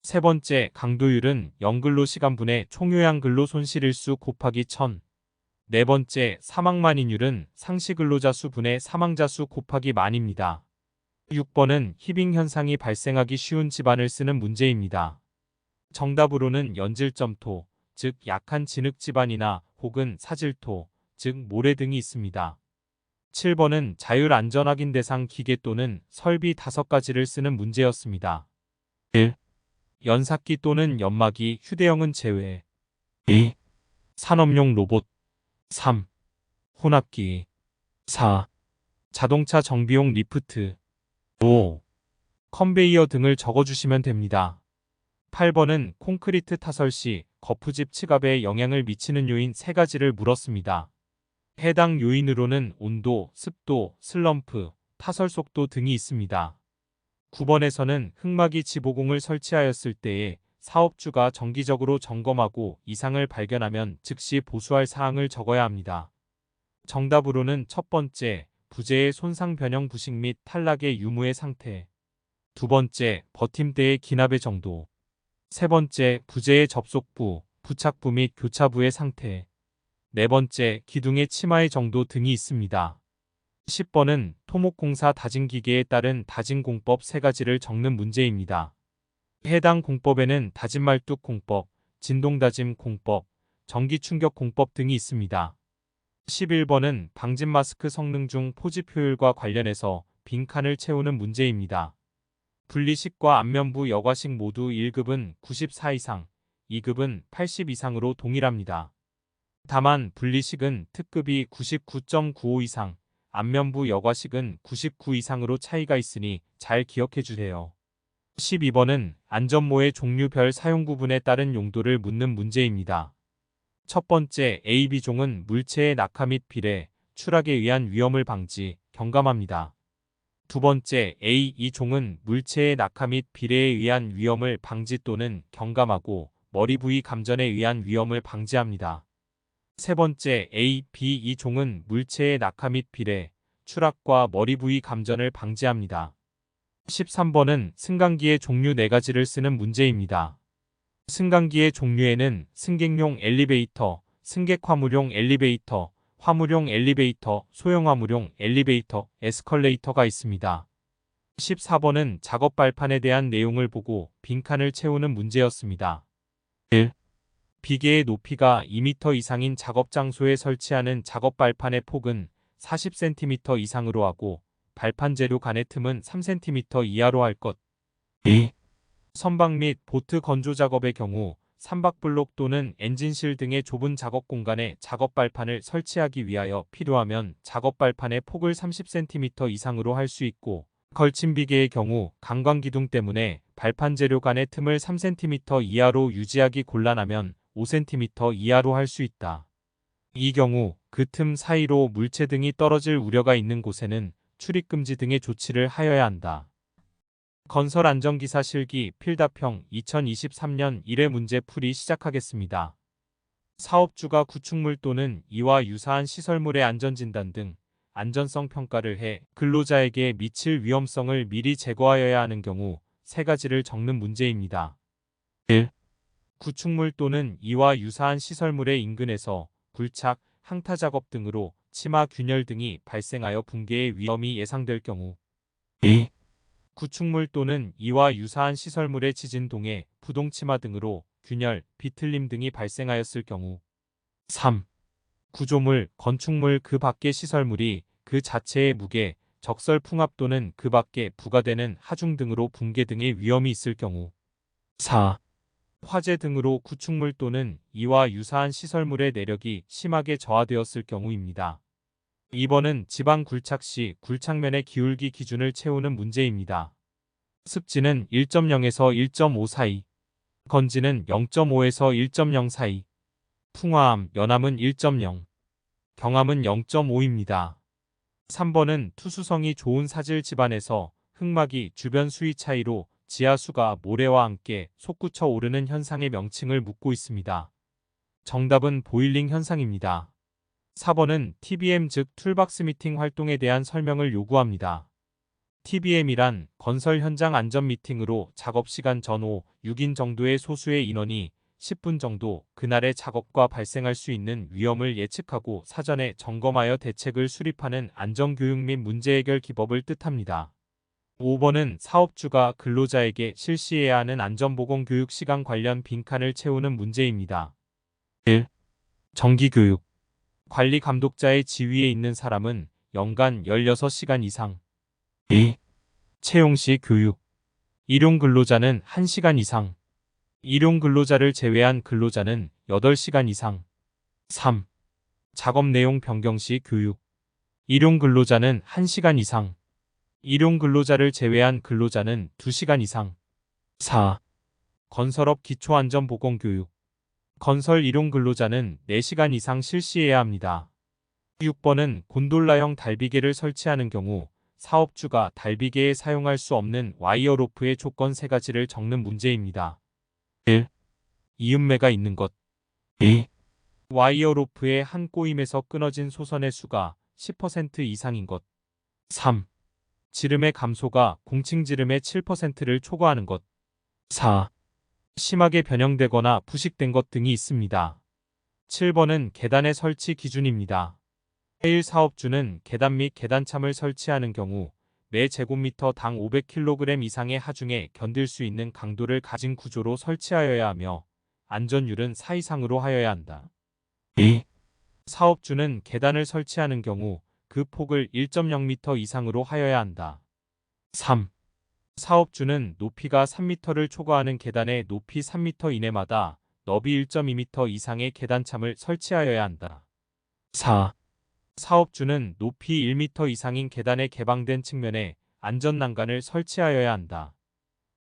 세 번째, 강도율은 연근로시간분의 총요양 근로손실일수 곱하기 1000. 네 번째, 사망만인율은 상시근로자 수 분의 사망자 수 곱하기 만입니다. 6번은 히빙 현상이 발생하기 쉬운 집안을 쓰는 문제입니다. 정답으로는 연질점토, 즉 약한 진흙 집안이나 혹은 사질토, 즉 모래 등이 있습니다. 7번은 자율안전 확인 대상 기계 또는 설비 5가지를 쓰는 문제였습니다. 1. 연삭기 또는 연마기, 휴대용은 제외. 2. 산업용 로봇. 3. 혼합기. 4. 자동차 정비용 리프트. 5. 컨베이어 등을 적어주시면 됩니다. 8번은 콘크리트 타설 시 거푸집 측압에 영향을 미치는 요인 3가지를 물었습니다. 해당 요인으로는 온도, 습도, 슬럼프, 타설 속도 등이 있습니다. 9번에서는 흙막이 지보공을 설치하였을 때에 사업주가 정기적으로 점검하고 이상을 발견하면 즉시 보수할 사항을 적어야 합니다. 정답으로는 첫 번째, 부재의 손상 변형 부식 및 탈락의 유무의 상태. 두 번째, 버팀대의 기납의 정도. 세 번째, 부재의 접속부, 부착부 및 교차부의 상태. 네 번째, 기둥의 치마의 정도 등이 있습니다. 10번은 토목공사 다짐기계에 따른 다짐공법 3가지를 적는 문제입니다. 해당 공법에는 다짐말뚝 공법, 진동다짐 공법, 전기충격 공법 등이 있습니다. 11번은 방진 마스크 성능 중 포집 효율과 관련해서 빈칸을 채우는 문제입니다. 분리식과 안면부 여과식 모두 1급은 94 이상, 2급은 80 이상으로 동일합니다. 다만 분리식은 특급이 99.95 이상, 안면부 여과식은 99 이상으로 차이가 있으니 잘 기억해 주세요. 12번은 안전모의 종류별 사용 구분에 따른 용도를 묻는 문제입니다. 첫 번째 AB종은 물체의 낙하 및 비례, 추락에 의한 위험을 방지, 경감합니다. 두 번째 A2종은 물체의 낙하 및 비례에 의한 위험을 방지 또는 경감하고 머리 부위 감전에 의한 위험을 방지합니다. 세 번째 A, B2종은 물체의 낙하 및 비례, 추락과 머리 부위 감전을 방지합니다. 13번은 승강기의 종류 4가지를 쓰는 문제입니다. 승강기의 종류에는 승객용 엘리베이터, 승객 화물용 엘리베이터, 화물용 엘리베이터, 소형 화물용 엘리베이터, 에스컬레이터가 있습니다. 14번은 작업 발판에 대한 내용을 보고 빈칸을 채우는 문제였습니다. 1. 비계의 높이가 2m 이상인 작업 장소에 설치하는 작업 발판의 폭은 40cm 이상으로 하고 발판 재료 간의 틈은 3cm 이하로 할 것. 2. 선박 및 보트 건조 작업의 경우 삼박블록 또는 엔진실 등의 좁은 작업 공간에 작업 발판을 설치하기 위하여 필요하면 작업 발판의 폭을 30cm 이상으로 할 수 있고 걸친 비계의 경우 강광기둥 때문에 발판 재료 간의 틈을 3cm 이하로 유지하기 곤란하면 5cm 이하로 할 수 있다. 이 경우 그 틈 사이로 물체 등이 떨어질 우려가 있는 곳에는 출입금지 등의 조치를 하여야 한다. 건설안전기사 실기 필답형 2023년 1회 문제 풀이 시작하겠습니다. 사업주가 구축물 또는 이와 유사한 시설물의 안전진단 등 안전성 평가를 해 근로자에게 미칠 위험성을 미리 제거하여야 하는 경우 3가지를 적는 문제입니다. 1. 구축물 또는 이와 유사한 시설물의 인근에서 굴착, 항타 작업 등으로 치마 균열 등이 발생하여 붕괴의 위험이 예상될 경우. 2. 구축물 또는 이와 유사한 시설물의 지진 동해, 부동치마 등으로 균열, 비틀림 등이 발생하였을 경우. 3. 구조물, 건축물 그 밖의 시설물이 그 자체의 무게, 적설 풍압 또는 그 밖에 부과되는 하중 등으로 붕괴 등의 위험이 있을 경우. 4. 화재 등으로 구축물 또는 이와 유사한 시설물의 내력이 심하게 저하되었을 경우입니다. 2번은 지방 굴착 시 굴착면의 기울기 기준을 채우는 문제입니다. 습지는 1.0에서 1.5 사이, 건지는 0.5에서 1.0 사이, 풍화암, 연암은 1.0, 경암은 0.5입니다. 3번은 투수성이 좋은 사질 집안에서 흙막이 주변 수위 차이로 지하수가 모래와 함께 솟구쳐 오르는 현상의 명칭을 묻고 있습니다. 정답은 보일링 현상입니다. 4번은 TBM 즉 툴박스 미팅 활동에 대한 설명을 요구합니다. TBM이란 건설 현장 안전 미팅으로 작업시간 전후 6인 정도의 소수의 인원이 10분 정도 그날의 작업과 발생할 수 있는 위험을 예측하고 사전에 점검하여 대책을 수립하는 안전교육 및 문제해결 기법을 뜻합니다. 5번은 사업주가 근로자에게 실시해야 하는 안전보건교육 시간 관련 빈칸을 채우는 문제입니다. 1. 정기교육. 관리 감독자의 지위에 있는 사람은 연간 16시간 이상. 2. 채용시 교육. 일용 근로자는 1시간 이상. 일용 근로자를 제외한 근로자는 8시간 이상. 3. 작업 내용 변경 시 교육. 일용 근로자는 1시간 이상. 일용 근로자를 제외한 근로자는 2시간 이상. 4. 건설업 기초안전보건교육. 건설 일용 근로자는 4시간 이상 실시해야 합니다. 6번은 곤돌라형 달비개를 설치하는 경우 사업주가 달비개에 사용할 수 없는 와이어 로프의 조건 3가지를 적는 문제입니다. 1. 이음매가 있는 것. 2. 와이어 로프의 한 꼬임에서 끊어진 소선의 수가 10% 이상인 것. 3. 지름의 감소가 공칭 지름의 7%를 초과하는 것. 4. 심하게 변형되거나 부식된 것 등이 있습니다. 7번은 계단의 설치 기준입니다. 1. 사업주는 계단 및 계단참을 설치하는 경우 매 제곱미터당 500kg 이상의 하중에 견딜 수 있는 강도를 가진 구조로 설치하여야 하며 안전율은 4 이상으로 하여야 한다. 2. 사업주는 계단을 설치하는 경우 그 폭을 1.0m 이상으로 하여야 한다. 3. 사업주는 높이가 3m를 초과하는 계단의 높이 3m 이내마다 너비 1.2m 이상의 계단참을 설치하여야 한다. 4. 사업주는 높이 1m 이상인 계단의 개방된 측면에 안전난간을 설치하여야 한다.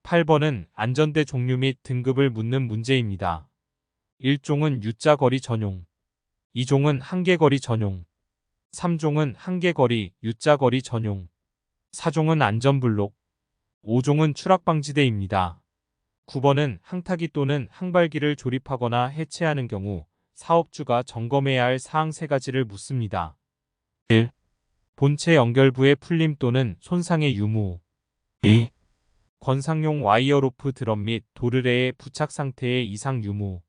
8번은 안전대 종류 및 등급을 묻는 문제입니다. 1종은 U자거리 전용, 2종은 한계거리 전용, 3종은 한계거리, U자거리 전용, 4종은 안전블록, 5종은 추락방지대입니다. 9번은 항타기 또는 항발기를 조립하거나 해체하는 경우 사업주가 점검해야 할 사항 3가지를 묻습니다. 1. 본체 연결부의 풀림 또는 손상의 유무. 2. 건상용 와이어 로프 드럼 및 도르래의 부착 상태의 이상 유무.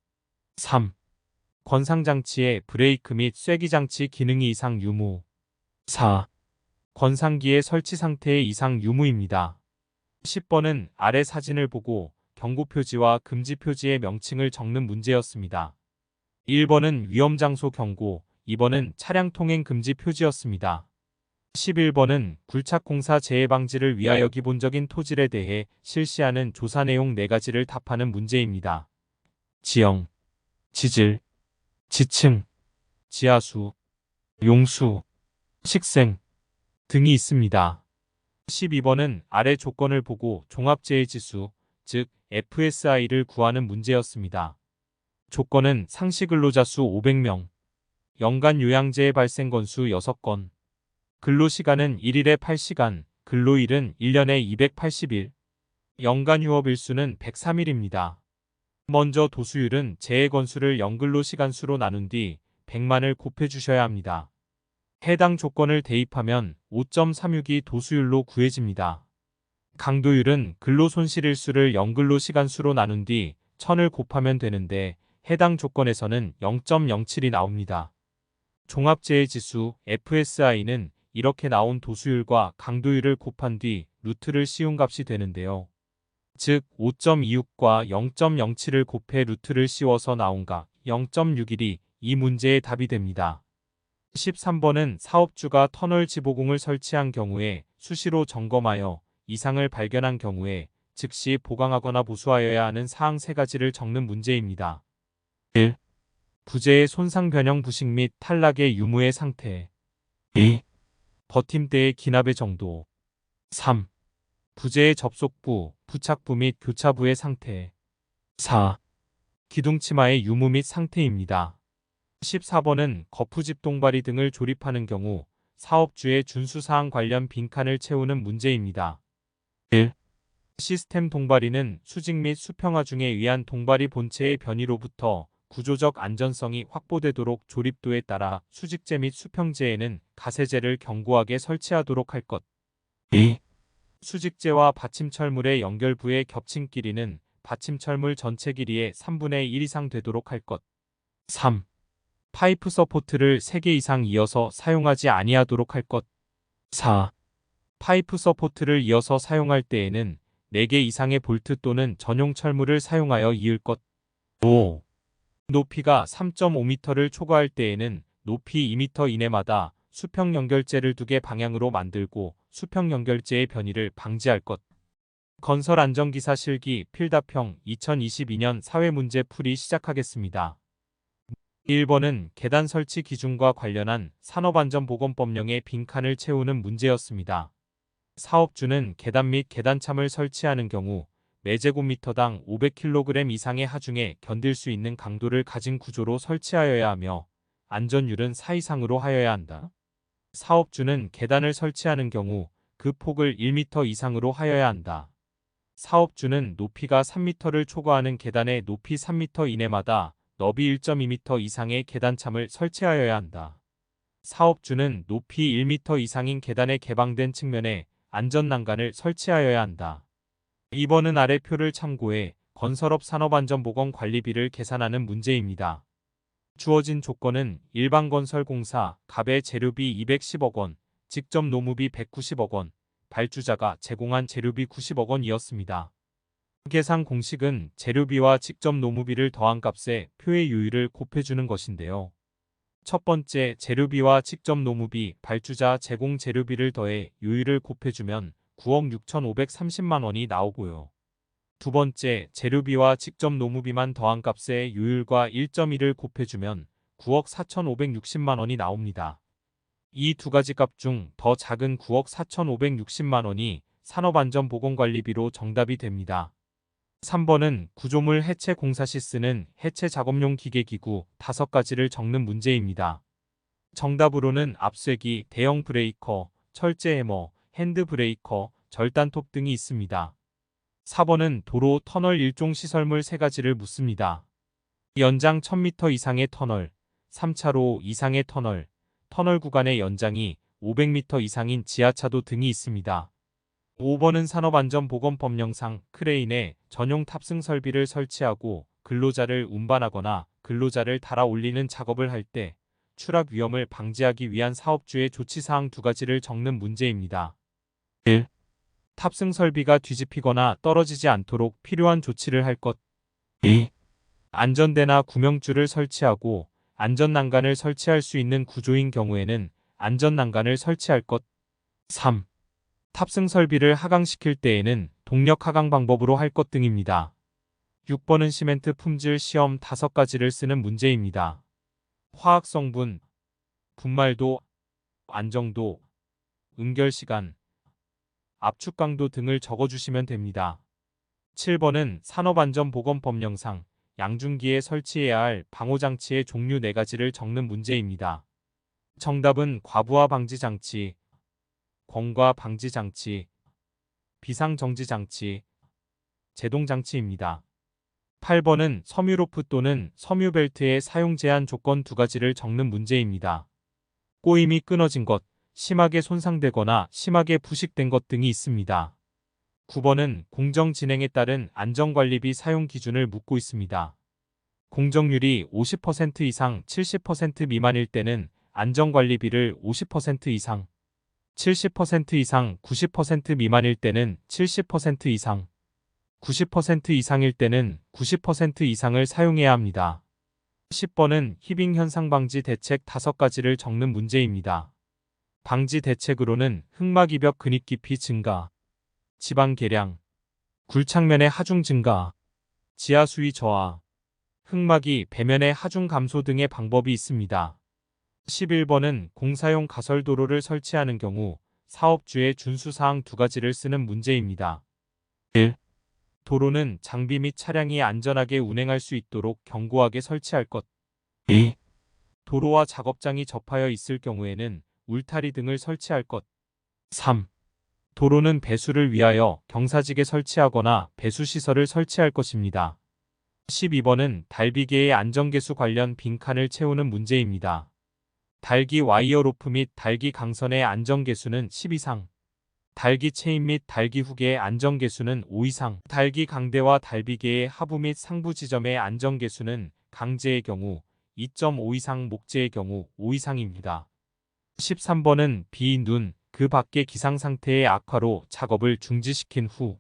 3. 건상장치의 브레이크 및 쐐기장치 기능이 이상 유무. 4. 건상기의 설치 상태의 이상 유무입니다. 10번은 아래 사진을 보고 경고표지와 금지표지의 명칭을 적는 문제였습니다. 1번은 위험장소 경고, 2번은 차량 통행 금지 표지였습니다. 11번은 굴착공사 재해 방지를 위하여 기본적인 토질에 대해 실시하는 조사 내용 4가지를 답하는 문제입니다. 지형, 지질, 지층, 지하수, 용수, 식생 등이 있습니다. 12번은 아래 조건을 보고 종합재해지수, 즉 FSI를 구하는 문제였습니다. 조건은 상시근로자 수 500명, 연간 요양재해 발생 건수 6건, 근로시간은 1일에 8시간, 근로일은 1년에 280일, 연간 휴업일수는 103일입니다. 먼저 도수율은 재해 건수를 연근로시간 수로 나눈 뒤 100만을 곱해주셔야 합니다. 해당 조건을 대입하면 5.362 도수율로 구해집니다. 강도율은 근로손실일수를 연근로시간 수로 나눈 뒤 1000을 곱하면 되는데 해당 조건에서는 0.07이 나옵니다. 종합재해지수 FSI는 이렇게 나온 도수율과 강도율을 곱한 뒤 루트를 씌운 값이 되는데요. 즉 5.26과 0.07을 곱해 루트를 씌워서 나온 값 0.61이 이 문제의 답이 됩니다. 13번은 사업주가 터널 지보공을 설치한 경우에 수시로 점검하여 이상을 발견한 경우에 즉시 보강하거나 보수하여야 하는 사항 3가지를 적는 문제입니다. 1. 부재의 손상 변형 부식 및 탈락의 유무의 상태. 2. 버팀대의 기납의 정도. 3. 부재의 접속부, 부착부 및 교차부의 상태. 4. 기둥치마의 유무 및 상태입니다. 14번은 거푸집 동바리 등을 조립하는 경우 사업주의 준수사항 관련 빈칸을 채우는 문제입니다. 1. 시스템 동바리는 수직 및 수평화 중에 의한 동바리 본체의 변이로부터 구조적 안전성이 확보되도록 조립도에 따라 수직재 및 수평재에는 가세재를 견고하게 설치하도록 할 것. 2. 수직재와 받침철물의 연결부의 겹친 길이는 받침철물 전체 길이의 3분의 1 이상 되도록 할 것. 3. 파이프 서포트를 3개 이상 이어서 사용하지 아니하도록 할 것. 4. 파이프 서포트를 이어서 사용할 때에는 4개 이상의 볼트 또는 전용 철물을 사용하여 이을 것. 5. 높이가 3.5m를 초과할 때에는 높이 2m 이내마다 수평 연결재를 2개 방향으로 만들고 수평 연결재의 변이를 방지할 것. 건설 안전기사 실기 필답형 2022년 사회문제 풀이 시작하겠습니다. 1번은 계단 설치 기준과 관련한 산업안전보건법령의 빈칸을 채우는 문제였습니다. 사업주는 계단 및 계단참을 설치하는 경우 매제곱미터당 500kg 이상의 하중에 견딜 수 있는 강도를 가진 구조로 설치하여야 하며 안전율은 4 이상으로 하여야 한다. 사업주는 계단을 설치하는 경우 그 폭을 1m 이상으로 하여야 한다. 사업주는 높이가 3m를 초과하는 계단의 높이 3m 이내마다 너비 1.2m 이상의 계단참을 설치하여야 한다. 사업주는 높이 1m 이상인 계단의 개방된 측면에 안전난간을 설치하여야 한다. 2번은 아래 표를 참고해 건설업 산업안전보건관리비를 계산하는 문제입니다. 주어진 조건은 일반건설공사 갑의 재료비 210억 원, 직접 노무비 190억 원, 발주자가 제공한 재료비 90억 원이었습니다. 계산 공식은 재료비와 직접 노무비를 더한 값에 표의 유의를 곱해주는 것인데요. 첫 번째 재료비와 직접 노무비, 발주자 제공 재료비를 더해 유의를 곱해주면 9억 6,530만 원이 나오고요. 두 번째 재료비와 직접 노무비만 더한 값에 유율과 1.1을 곱해주면 9억 4,560만 원이 나옵니다. 이 두 가지 값 중 더 작은 9억 4,560만 원이 산업안전보건관리비로 정답이 됩니다. 3번은 구조물 해체 공사 시 쓰는 해체 작업용 기계기구 5가지를 적는 문제입니다. 정답으로는 압쇄기, 대형 브레이커, 철제 해머, 핸드 브레이커, 절단톱 등이 있습니다. 4번은 도로 터널 일종 시설물 3가지를 묻습니다. 연장 1000m 이상의 터널, 3차로 이상의 터널, 터널 구간의 연장이 500m 이상인 지하차도 등이 있습니다. 5번은 산업안전보건법령상 크레인에 전용 탑승 설비를 설치하고 근로자를 운반하거나 근로자를 달아 올리는 작업을 할 때 추락 위험을 방지하기 위한 사업주의 조치사항 2가지를 적는 문제입니다. 1. 탑승 설비가 뒤집히거나 떨어지지 않도록 필요한 조치를 할 것. 2. 안전대나 구명줄을 설치하고 안전난간을 설치할 수 있는 구조인 경우에는 안전난간을 설치할 것. 3. 탑승 설비를 하강시킬 때에는 동력 하강 방법으로 할 것 등입니다. 6번은 시멘트 품질 시험 5가지를 쓰는 문제입니다. 화학성분, 분말도, 안정도, 응결시간, 압축강도 등을 적어주시면 됩니다. 7번은 산업안전보건법령상 양중기에 설치해야 할 방호장치의 종류 4가지를 적는 문제입니다. 정답은 과부하 방지장치, 공과 방지장치, 비상정지장치, 제동장치입니다. 8번은 섬유로프 또는 섬유벨트의 사용 제한 조건 2가지를 적는 문제입니다. 꼬임이 끊어진 것, 심하게 손상되거나 심하게 부식된 것 등이 있습니다. 9번은 공정 진행에 따른 안전관리비 사용 기준을 묻고 있습니다. 공정률이 50% 이상 70% 미만일 때는 안전관리비를 50% 이상, 70% 이상 90% 미만일 때는 70% 이상, 90% 이상일 때는 90% 이상을 사용해야 합니다. 10번은 히빙 현상 방지 대책 5가지를 적는 문제입니다. 방지 대책으로는 흙막 이벽 근입 깊이 증가, 지방 개량, 굴착면의 하중 증가, 지하 수위 저하, 흙막이 배면의 하중 감소 등의 방법이 있습니다. 11번은 공사용 가설도로를 설치하는 경우 사업주의 준수사항 2가지를 쓰는 문제입니다. 1. 도로는 장비 및 차량이 안전하게 운행할 수 있도록 견고하게 설치할 것. 2. 도로와 작업장이 접하여 있을 경우에는 울타리 등을 설치할 것. 3. 도로는 배수를 위하여 경사지게 설치하거나 배수시설을 설치할 것입니다. 12번은 달비계의 안전계수 관련 빈칸을 채우는 문제입니다. 달기 와이어 로프 및 달기 강선의 안전계수는 10 이상, 달기 체인 및 달기 후계의 안전계수는 5 이상, 달기 강대와 달비계의 하부 및 상부 지점의 안전계수는 강제의 경우 2.5 이상, 목재의 경우 5 이상입니다. 13번은 비, 눈, 그 밖의 기상상태의 악화로 작업을 중지시킨 후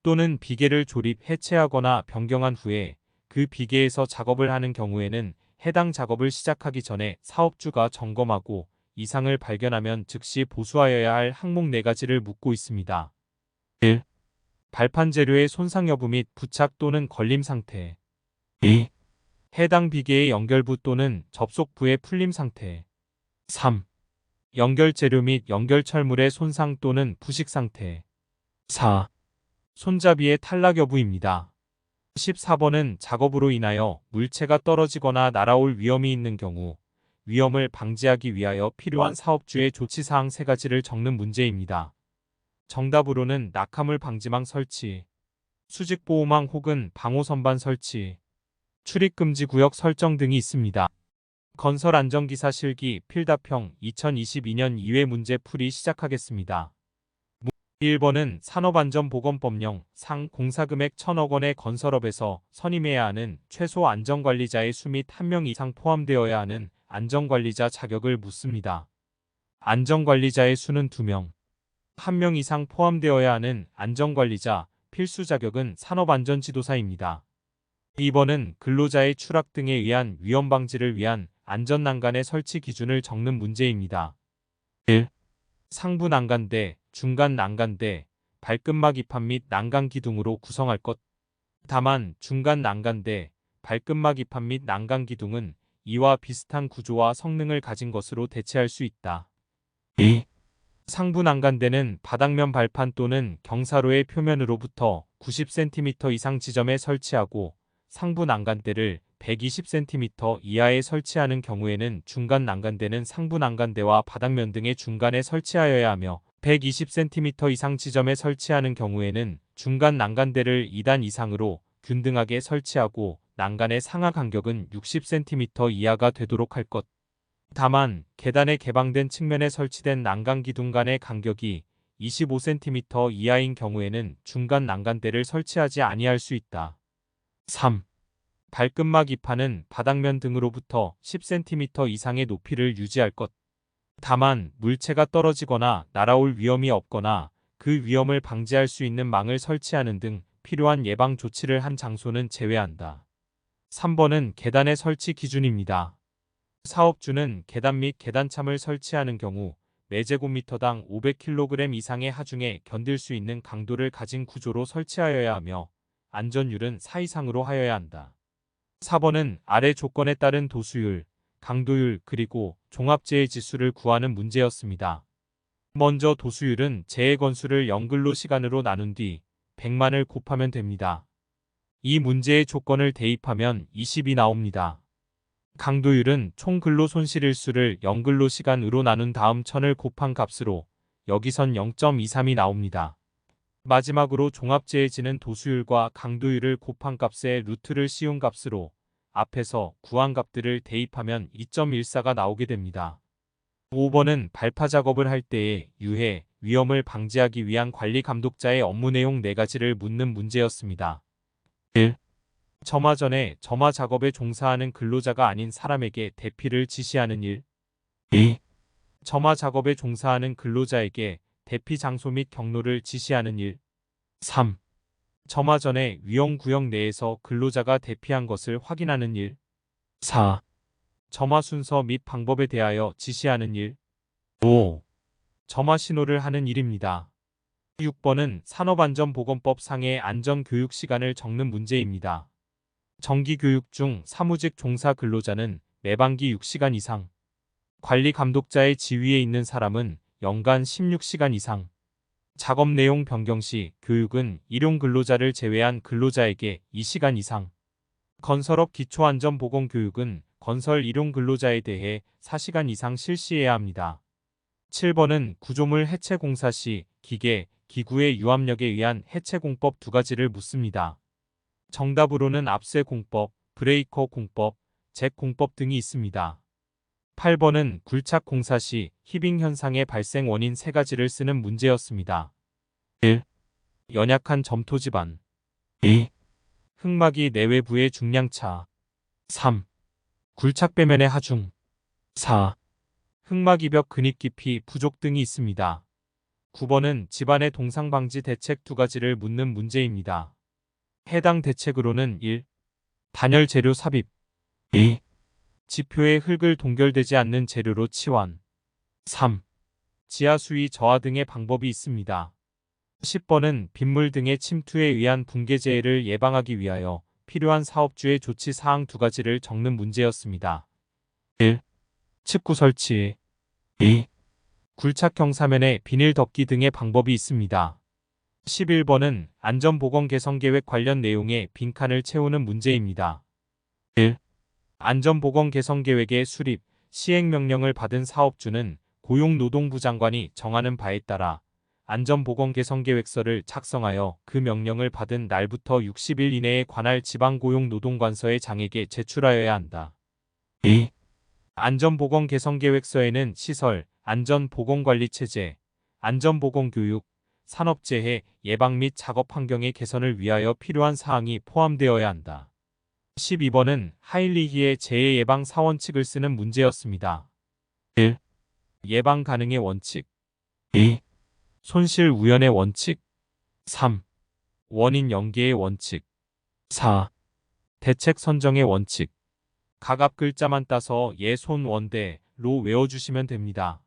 또는 비계를 조립, 해체하거나 변경한 후에 그 비계에서 작업을 하는 경우에는 해당 작업을 시작하기 전에 사업주가 점검하고 이상을 발견하면 즉시 보수하여야 할 항목 4가지를 묻고 있습니다. 1. 발판 재료의 손상 여부 및 부착 또는 걸림 상태. 2. 해당 비계의 연결부 또는 접속부의 풀림 상태. 3. 연결 재료 및 연결 철물의 손상 또는 부식 상태. 4. 손잡이의 탈락 여부입니다. 14번은 작업으로 인하여 물체가 떨어지거나 날아올 위험이 있는 경우 위험을 방지하기 위하여 필요한 사업주의 조치사항 3가지를 적는 문제입니다. 정답으로는 낙하물 방지망 설치, 수직보호망 혹은 방호선반 설치, 출입금지 구역 설정 등이 있습니다. 건설안전기사 실기 필답형 2022년 2회 문제 풀이 시작하겠습니다. 1번은 산업안전보건법령 상 공사금액 1,000억 원의 건설업에서 선임해야 하는 최소 안전관리자의 수 및 1명 이상 포함되어야 하는 안전관리자 자격을 묻습니다. 안전관리자의 수는 2명, 1명 이상 포함되어야 하는 안전관리자 필수 자격은 산업안전지도사입니다. 2번은 근로자의 추락 등에 의한 위험 방지를 위한 안전난간의 설치 기준을 적는 문제입니다. 1. 상부 난간대, 중간 난간대, 발끝막 입판 및 난간 기둥으로 구성할 것. 다만 중간 난간대, 발끝막 입판 및 난간 기둥은 이와 비슷한 구조와 성능을 가진 것으로 대체할 수 있다. 2. 상부 난간대는 바닥면 발판 또는 경사로의 표면으로부터 90cm 이상 지점에 설치하고 상부 난간대를 120cm 이하에 설치하는 경우에는 중간 난간대는 상부 난간대와 바닥면 등의 중간에 설치하여야 하며 120cm 이상 지점에 설치하는 경우에는 중간 난간대를 2단 이상으로 균등하게 설치하고 난간의 상하 간격은 60cm 이하가 되도록 할 것. 다만 계단에 개방된 측면에 설치된 난간 기둥 간의 간격이 25cm 이하인 경우에는 중간 난간대를 설치하지 아니할 수 있다. 3. 발끝막 입판은 바닥면 등으로부터 10cm 이상의 높이를 유지할 것. 다만 물체가 떨어지거나 날아올 위험이 없거나 그 위험을 방지할 수 있는 망을 설치하는 등 필요한 예방 조치를 한 장소는 제외한다. 3번은 계단의 설치 기준입니다. 사업주는 계단 및 계단참을 설치하는 경우 매제곱미터당 500kg 이상의 하중에 견딜 수 있는 강도를 가진 구조로 설치하여야 하며 안전율은 4 이상으로 하여야 한다. 4번은 아래 조건에 따른 도수율, 강도율 그리고 종합재해 지수를 구하는 문제였습니다. 먼저 도수율은 재해 건수를 연근로 시간으로 나눈 뒤 100만을 곱하면 됩니다. 이 문제의 조건을 대입하면 20이 나옵니다. 강도율은 총 근로 손실일수를 연근로 시간으로 나눈 다음 1000을 곱한 값으로 여기선 0.23이 나옵니다. 마지막으로 종합재해지는 도수율과 강도율을 곱한 값에 루트를 씌운 값으로 앞에서 구한 값들을 대입하면 2.14가 나오게 됩니다. 5번은 발파 작업을 할 때의 유해, 위험을 방지하기 위한 관리 감독자의 업무 내용 4가지를 묻는 문제였습니다. 1. 점화 전에 점화 작업에 종사하는 근로자가 아닌 사람에게 대피를 지시하는 일. 2. 점화 작업에 종사하는 근로자에게 대피 장소 및 경로를 지시하는 일. 3. 점화 전에 위험구역 내에서 근로자가 대피한 것을 확인하는 일. 4. 점화 순서 및 방법에 대하여 지시하는 일. 5. 점화 신호를 하는 일입니다. 6번은 산업안전보건법 상의 안전교육 시간을 적는 문제입니다. 정기교육 중 사무직 종사 근로자는 매반기 6시간 이상, 관리 감독자의 지위에 있는 사람은 연간 16시간 이상, 작업 내용 변경 시 교육은 일용 근로자를 제외한 근로자에게 2시간 이상, 건설업 기초안전보건 교육은 건설 일용 근로자에 대해 4시간 이상 실시해야 합니다. 7번은 구조물 해체 공사 시 기계, 기구의 유압력에 의한 해체 공법 2가지를 묻습니다. 정답으로는 압쇄 공법, 브레이커 공법, 잭 공법 등이 있습니다. 8번은 굴착 공사 시 히빙 현상의 발생 원인 3가지를 쓰는 문제였습니다. 1. 연약한 점토 지반. 2. 흙막이 내외부의 중량차. 3. 굴착 배면의 하중. 4. 흙막 이벽 근입 깊이 부족 등이 있습니다. 9번은 집안의 동상 방지 대책 2가지를 묻는 문제입니다. 해당 대책으로는 1. 단열 재료 삽입. 2. 지표에 흙을 동결되지 않는 재료로 치환. 3. 지하 수위 저하 등의 방법이 있습니다. 10번은 빗물 등의 침투에 의한 붕괴재해를 예방하기 위하여 필요한 사업주의 조치 사항 2가지를 적는 문제였습니다. 1. 칩구 설치. 2. 굴착형 사면에 비닐 덮기 등의 방법이 있습니다. 11번은 안전보건 개선계획 관련 내용의 빈칸을 채우는 문제입니다. 1. 안전보건 개선계획의 수립, 시행명령을 받은 사업주는 고용노동부 장관이 정하는 바에 따라 안전보건 개선계획서를 작성하여 그 명령을 받은 날부터 60일 이내에 관할 지방고용노동관서의 장에게 제출하여야 한다. 2. 안전보건 개선계획서에는 시설, 안전보건관리체제, 안전보건교육, 산업재해 예방 및 작업 환경의 개선을 위하여 필요한 사항이 포함되어야 한다. 12번은 하일리히의 재해 예방 사원칙을 쓰는 문제였습니다. 1. 예방 가능의 원칙. 2. 손실 우연의 원칙. 3. 원인 연계의 원칙. 4. 대책 선정의 원칙. 각 앞 글자만 따서 예, 손, 원대로 외워주시면 됩니다.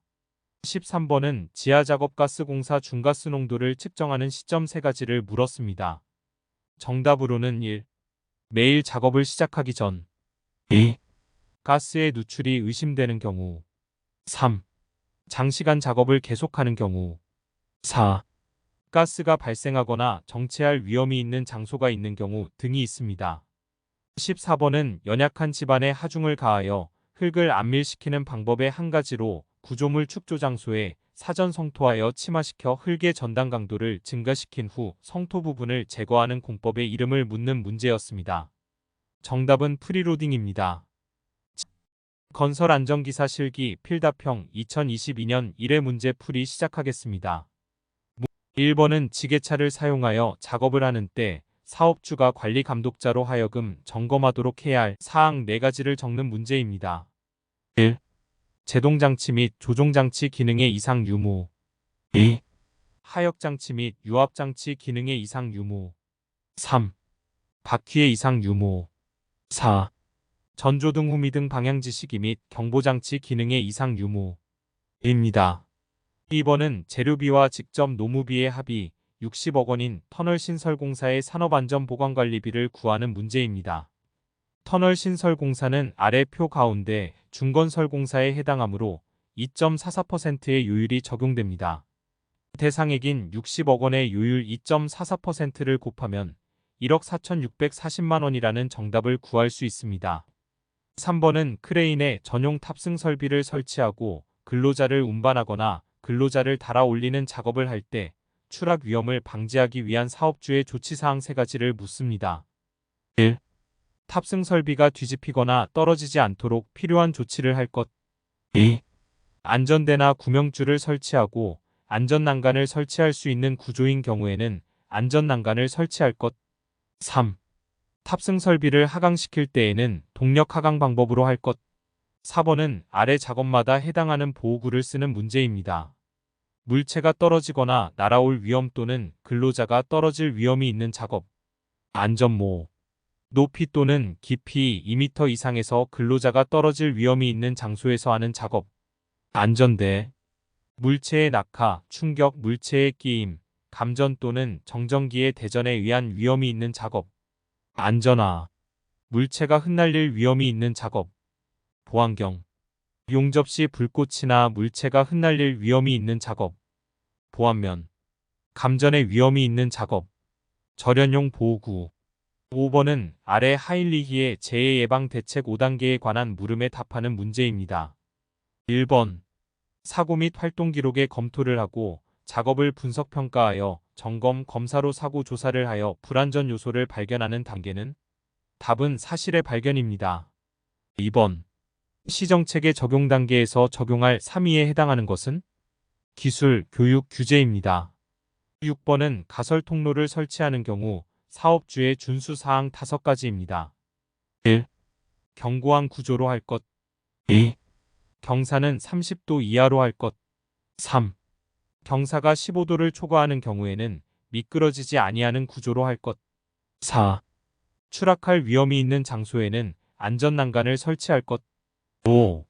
13번은 지하작업가스공사 중가스 농도를 측정하는 시점 3가지를 물었습니다. 정답으로는 1. 매일 작업을 시작하기 전. 2. 가스의 누출이 의심되는 경우. 3. 장시간 작업을 계속하는 경우. 4. 가스가 발생하거나 정체할 위험이 있는 장소가 있는 경우 등이 있습니다. 14번은 연약한 집안에 하중을 가하여 흙을 안밀시키는 방법의 한 가지로 구조물 축조 장소에 사전 성토하여 침하시켜 흙의 전당 강도를 증가시킨 후 성토 부분을 제거하는 공법의 이름을 묻는 문제였습니다. 정답은 프리로딩입니다. 건설 안전기사 실기 필답형 2022년 1회 문제 풀이 시작하겠습니다. 1번은 지게차를 사용하여 작업을 하는 때 사업주가 관리 감독자로 하여금 점검하도록 해야 할 사항 4가지를 적는 문제입니다. 1. 제동장치 및 조종장치 기능의 이상 유무. 2. 하역장치 및 유압장치 기능의 이상 유무. 3. 바퀴의 이상 유무. 4. 전조등 후미등 방향지시기 및 경보장치 기능의 이상 유무입니다. 2번은 재료비와 직접 노무비의 합이 60억 원인 터널신설공사의 산업안전보건관리비를 구하는 문제입니다. 터널신설공사는 아래 표 가운데 중건설공사에 해당하므로 2.44%의 요율이 적용됩니다. 대상액인 60억 원의 요율 2.44%를 곱하면 1억 4,640만 원이라는 정답을 구할 수 있습니다. 3번은 크레인에 전용 탑승 설비를 설치하고 근로자를 운반하거나 근로자를 달아 올리는 작업을 할 때 추락 위험을 방지하기 위한 사업주의 조치사항 3가지를 묻습니다. 1. 탑승 설비가 뒤집히거나 떨어지지 않도록 필요한 조치를 할 것. 2. 안전대나 구명줄을 설치하고 안전난간을 설치할 수 있는 구조인 경우에는 안전난간을 설치할 것. 3. 탑승 설비를 하강시킬 때에는 동력 하강 방법으로 할 것. 4번은 아래 작업마다 해당하는 보호구를 쓰는 문제입니다. 물체가 떨어지거나 날아올 위험 또는 근로자가 떨어질 위험이 있는 작업. 안전모. 높이 또는 깊이 2m 이상에서 근로자가 떨어질 위험이 있는 장소에서 하는 작업. 안전대. 물체의 낙하, 충격, 물체의 끼임, 감전 또는 정전기의 대전에 의한 위험이 있는 작업. 안전화. 물체가 흩날릴 위험이 있는 작업. 보안경. 용접 시 불꽃이나 물체가 흩날릴 위험이 있는 작업. 보안면. 감전의 위험이 있는 작업. 절연용 보호구. 5번은 아래 하일리히의 재해 예방 대책 5단계에 관한 물음에 답하는 문제입니다. 1번. 사고 및 활동 기록의 검토를 하고 작업을 분석평가하여 점검, 검사로 사고 조사를 하여 불안전 요소를 발견하는 단계는? 답은 사실의 발견입니다. 2번. 시정체계 적용 단계에서 적용할 3위에 해당하는 것은? 기술, 교육, 규제입니다. 6번은 가설 통로를 설치하는 경우 사업주의 준수사항 5가지입니다. 1. 견고한 구조로 할 것. 2. 경사는 30도 이하로 할 것. 3. 경사가 15도를 초과하는 경우에는 미끄러지지 아니하는 구조로 할 것. 4. 추락할 위험이 있는 장소에는 안전난간을 설치할 것. 5.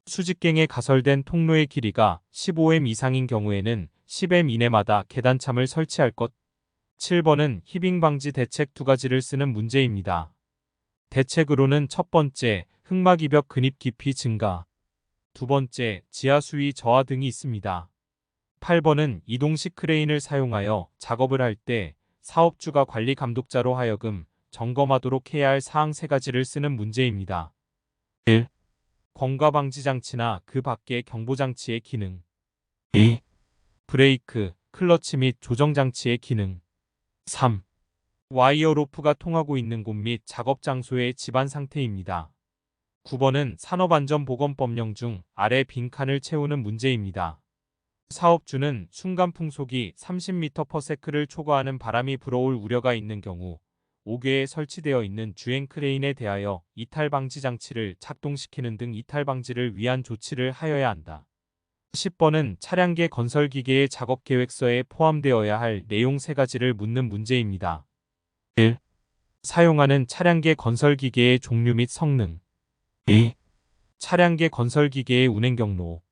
수직갱에 가설된 통로의 길이가 15m 이상인 경우에는 10m 이내마다 계단참을 설치할 것. 7번은 히빙 방지 대책 2가지를 쓰는 문제입니다. 대책으로는 첫 번째, 흙막 이벽 근입 깊이 증가. 두 번째, 지하 수위 저하 등이 있습니다. 8번은 이동식 크레인을 사용하여 작업을 할 때 사업주가 관리 감독자로 하여금 점검하도록 해야 할 사항 3가지를 쓰는 문제입니다. 1. 공과 방지 장치나 그 밖의 경보 장치의 기능. 2. 브레이크, 클러치 및 조정 장치의 기능. 3. 와이어 로프가 통하고 있는 곳 및 작업 장소의 집안 상태입니다. 9번은 산업안전보건법령 중 아래 빈칸을 채우는 문제입니다. 사업주는 순간 풍속이 30m/s를 초과하는 바람이 불어올 우려가 있는 경우 5개에 설치되어 있는 주행 크레인에 대하여 이탈 방지 장치를 작동시키는 등 이탈 방지를 위한 조치를 하여야 한다. 10번은 차량계 건설기계의 작업 계획서에 포함되어야 할 내용 3가지를 묻는 문제입니다. 1. 사용하는 차량계 건설기계의 종류 및 성능. 2. 차량계 건설기계의 운행 경로.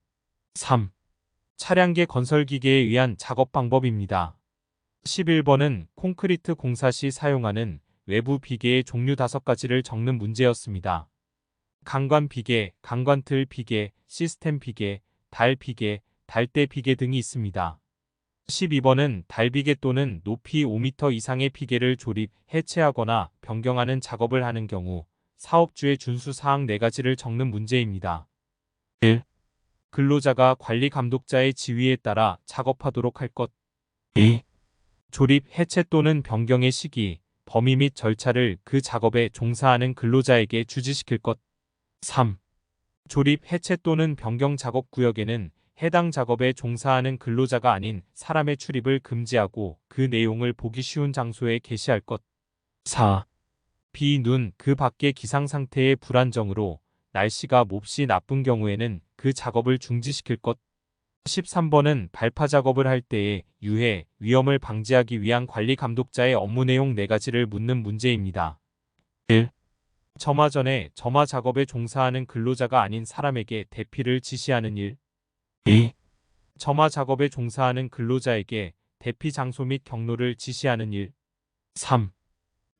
3. 차량계 건설기계에 의한 작업 방법입니다. 11번은 콘크리트 공사 시 사용하는 외부 비계의 종류 5가지를 적는 문제였습니다. 강관 비계, 강관틀 비계, 시스템 비계, 달 비계, 달대 비계 등이 있습니다. 12번은 달비계 또는 높이 5m 이상의 비계를 조립, 해체하거나 변경하는 작업을 하는 경우 사업주의 준수 사항 4가지를 적는 문제입니다. 1. 근로자가 관리 감독자의 지휘에 따라 작업하도록 할 것. 2. 조립, 해체 또는 변경의 시기, 범위 및 절차를 그 작업에 종사하는 근로자에게 주지시킬 것. 3. 조립, 해체 또는 변경 작업 구역에는 해당 작업에 종사하는 근로자가 아닌 사람의 출입을 금지하고 그 내용을 보기 쉬운 장소에 게시할 것. 4. 비, 눈, 그 밖의 기상 상태의 불안정으로 날씨가 몹시 나쁜 경우에는 그 작업을 중지시킬 것. 13번은 발파 작업을 할 때의 유해, 위험을 방지하기 위한 관리 감독자의 업무 내용 4가지를 묻는 문제입니다. 1. 점화 전에 점화 작업에 종사하는 근로자가 아닌 사람에게 대피를 지시하는 일. 2. 점화 작업에 종사하는 근로자에게 대피 장소 및 경로를 지시하는 일. 3.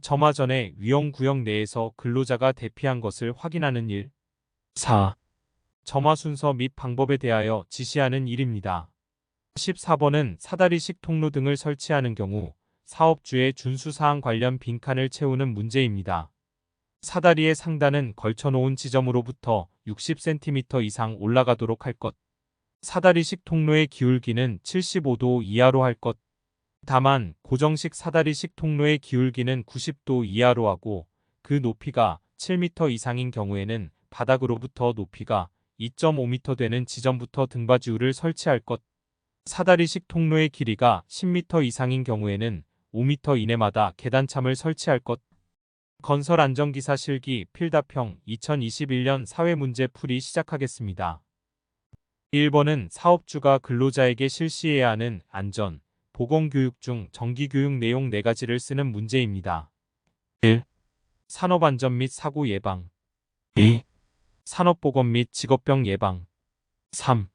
점화 전에 위험 구역 내에서 근로자가 대피한 것을 확인하는 일. 4. 점화 순서 및 방법에 대하여 지시하는 일입니다. 14번은 사다리식 통로 등을 설치하는 경우 사업주의 준수사항 관련 빈칸을 채우는 문제입니다. 사다리의 상단은 걸쳐놓은 지점으로부터 60cm 이상 올라가도록 할 것. 사다리식 통로의 기울기는 75도 이하로 할 것. 다만 고정식 사다리식 통로의 기울기는 90도 이하로 하고 그 높이가 7m 이상인 경우에는 바닥으로부터 높이가 2.5m 되는 지점부터 등받이울을 설치할 것. 사다리식 통로의 길이가 10m 이상인 경우에는 5m 이내마다 계단참을 설치할 것. 건설안전기사 실기 필답형 2021년 사회문제 풀이 시작하겠습니다. 1번은 사업주가 근로자에게 실시해야 하는 안전, 보건교육 중 정기교육 내용 4가지를 쓰는 문제입니다. 1. 산업안전 및 사고 예방. 2. 산업보건 및 직업병 예방. 3.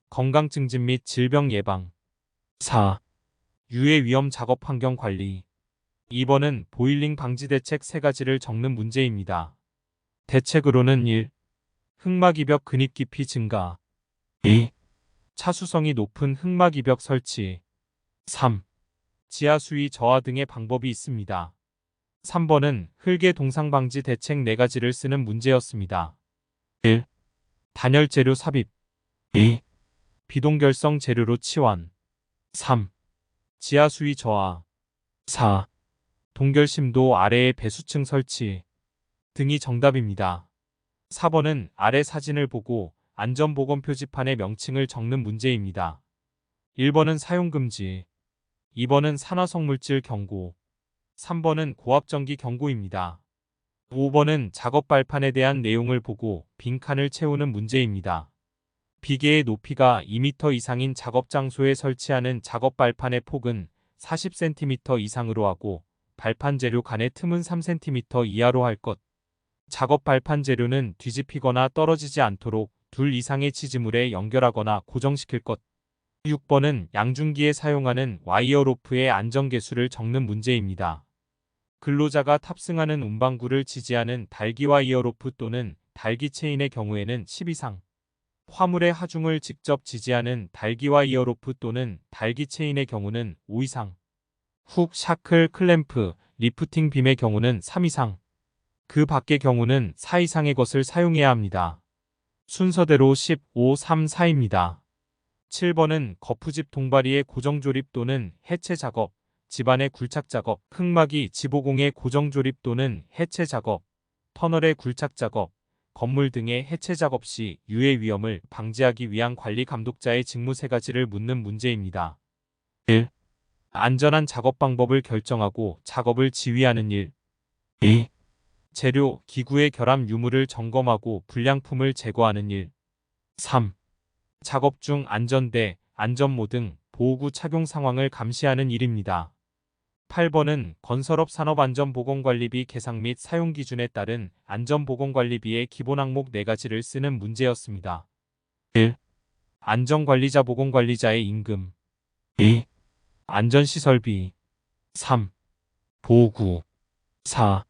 건강 증진 및 질병 예방. 4. 유해 위험 작업 환경 관리. 2번은 보일링 방지 대책 3가지를 적는 문제입니다. 대책으로는 1. 흑막 이벽 근입 깊이 증가. 2. 차수성이 높은 흑막 이벽 설치. 3. 지하 수위 저하 등의 방법이 있습니다. 3번은 흙의 동상 방지 대책 4가지를 쓰는 문제였습니다. 1. 단열 재료 삽입. 2. 비동결성 재료로 치환. 3. 지하 수위 저하. 4. 동결심도 아래의 배수층 설치 등이 정답입니다. 4번은 아래 사진을 보고 안전보건 표지판의 명칭을 적는 문제입니다. 1번은 사용금지, 2번은 산화성물질 경고, 3번은 고압전기 경고입니다. 5번은 작업 발판에 대한 내용을 보고 빈칸을 채우는 문제입니다. 비계의 높이가 2m 이상인 작업 장소에 설치하는 작업 발판의 폭은 40cm 이상으로 하고 발판 재료 간의 틈은 3cm 이하로 할 것. 작업 발판 재료는 뒤집히거나 떨어지지 않도록 둘 이상의 지지물에 연결하거나 고정시킬 것. 6번은 양중기에 사용하는 와이어 로프의 안전계수를 적는 문제입니다. 근로자가 탑승하는 운반구를 지지하는 달기 와이어 로프 또는 달기 체인의 경우에는 10 이상, 화물의 하중을 직접 지지하는 달기와 이어로프 또는 달기 체인의 경우는 5 이상, 훅, 샤클, 클램프, 리프팅 빔의 경우는 3 이상, 그 밖의 경우는 4 이상의 것을 사용해야 합니다. 순서대로 10, 5, 3, 4입니다. 7번은 거푸집 동바리의 고정조립 또는 해체 작업, 집안의 굴착 작업, 흙막이 지보공의 고정조립 또는 해체 작업, 터널의 굴착 작업, 건물 등의 해체 작업 시 유해 위험을 방지하기 위한 관리 감독자의 직무 3가지를 묻는 문제입니다. 1. 안전한 작업 방법을 결정하고 작업을 지휘하는 일. 2. 재료, 기구의 결함 유무를 점검하고 불량품을 제거하는 일. 3. 작업 중 안전대, 안전모 등 보호구 착용 상황을 감시하는 일입니다. 8번은 건설업 산업안전보건관리비 계상 및 사용 기준에 따른 안전보건관리비의 기본 항목 4가지를 쓰는 문제였습니다. 1. 안전관리자 보건관리자의 임금. 2. 안전시설비. 3. 보호구. 4.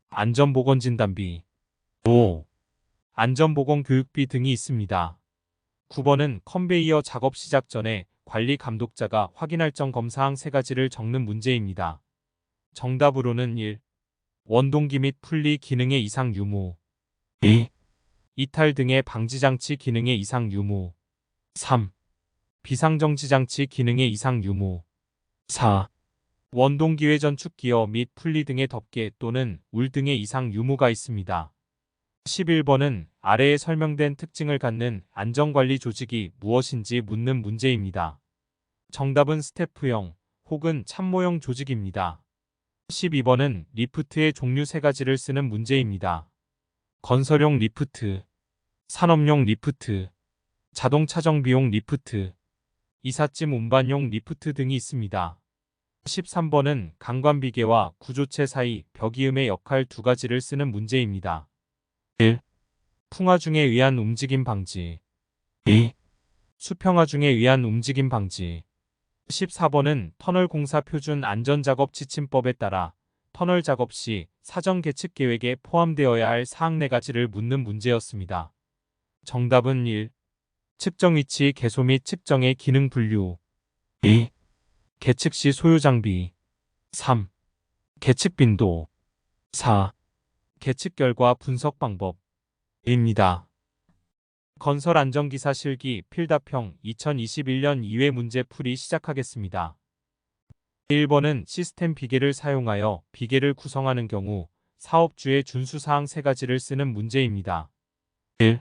안전보건진단비. 5. 안전보건교육비 등이 있습니다. 9번은 컨베이어 작업 시작 전에 관리 감독자가 확인할 점 검사항 3가지를 적는 문제입니다. 정답으로는 1. 원동기 및 풀리 기능의 이상 유무. 2. 이탈 등의 방지장치 기능의 이상 유무. 3. 비상정지장치 기능의 이상 유무. 4. 원동기회 전축 기어 및 풀리 등의 덮개 또는 울 등의 이상 유무가 있습니다. 11번은 아래에 설명된 특징을 갖는 안전관리 조직이 무엇인지 묻는 문제입니다. 정답은 스태프형 혹은 참모형 조직입니다. 12번은 리프트의 종류 3가지를 쓰는 문제입니다. 건설용 리프트, 산업용 리프트, 자동차 정비용 리프트, 이삿짐 운반용 리프트 등이 있습니다. 13번은 강관비계와 구조체 사이 벽이음의 역할 2가지를 쓰는 문제입니다. 1. 풍화중에 의한 움직임 방지. 2. 수평화중에 의한 움직임 방지. 14번은 터널 공사 표준 안전작업 지침법에 따라 터널 작업 시 사전 계측 계획에 포함되어야 할 사항 4가지를 묻는 문제였습니다. 정답은 1. 측정 위치 개소 및 측정의 기능 분류. 2. 계측 시 소요 장비. 3. 계측 빈도. 4. 계측 결과 분석 방법입니다. 건설 안전기사 실기 필답형 2021년 2회 문제 풀이 시작하겠습니다. 1번은 시스템 비계를 사용하여 비계를 구성하는 경우 사업주의 준수사항 3가지를 쓰는 문제입니다. 1.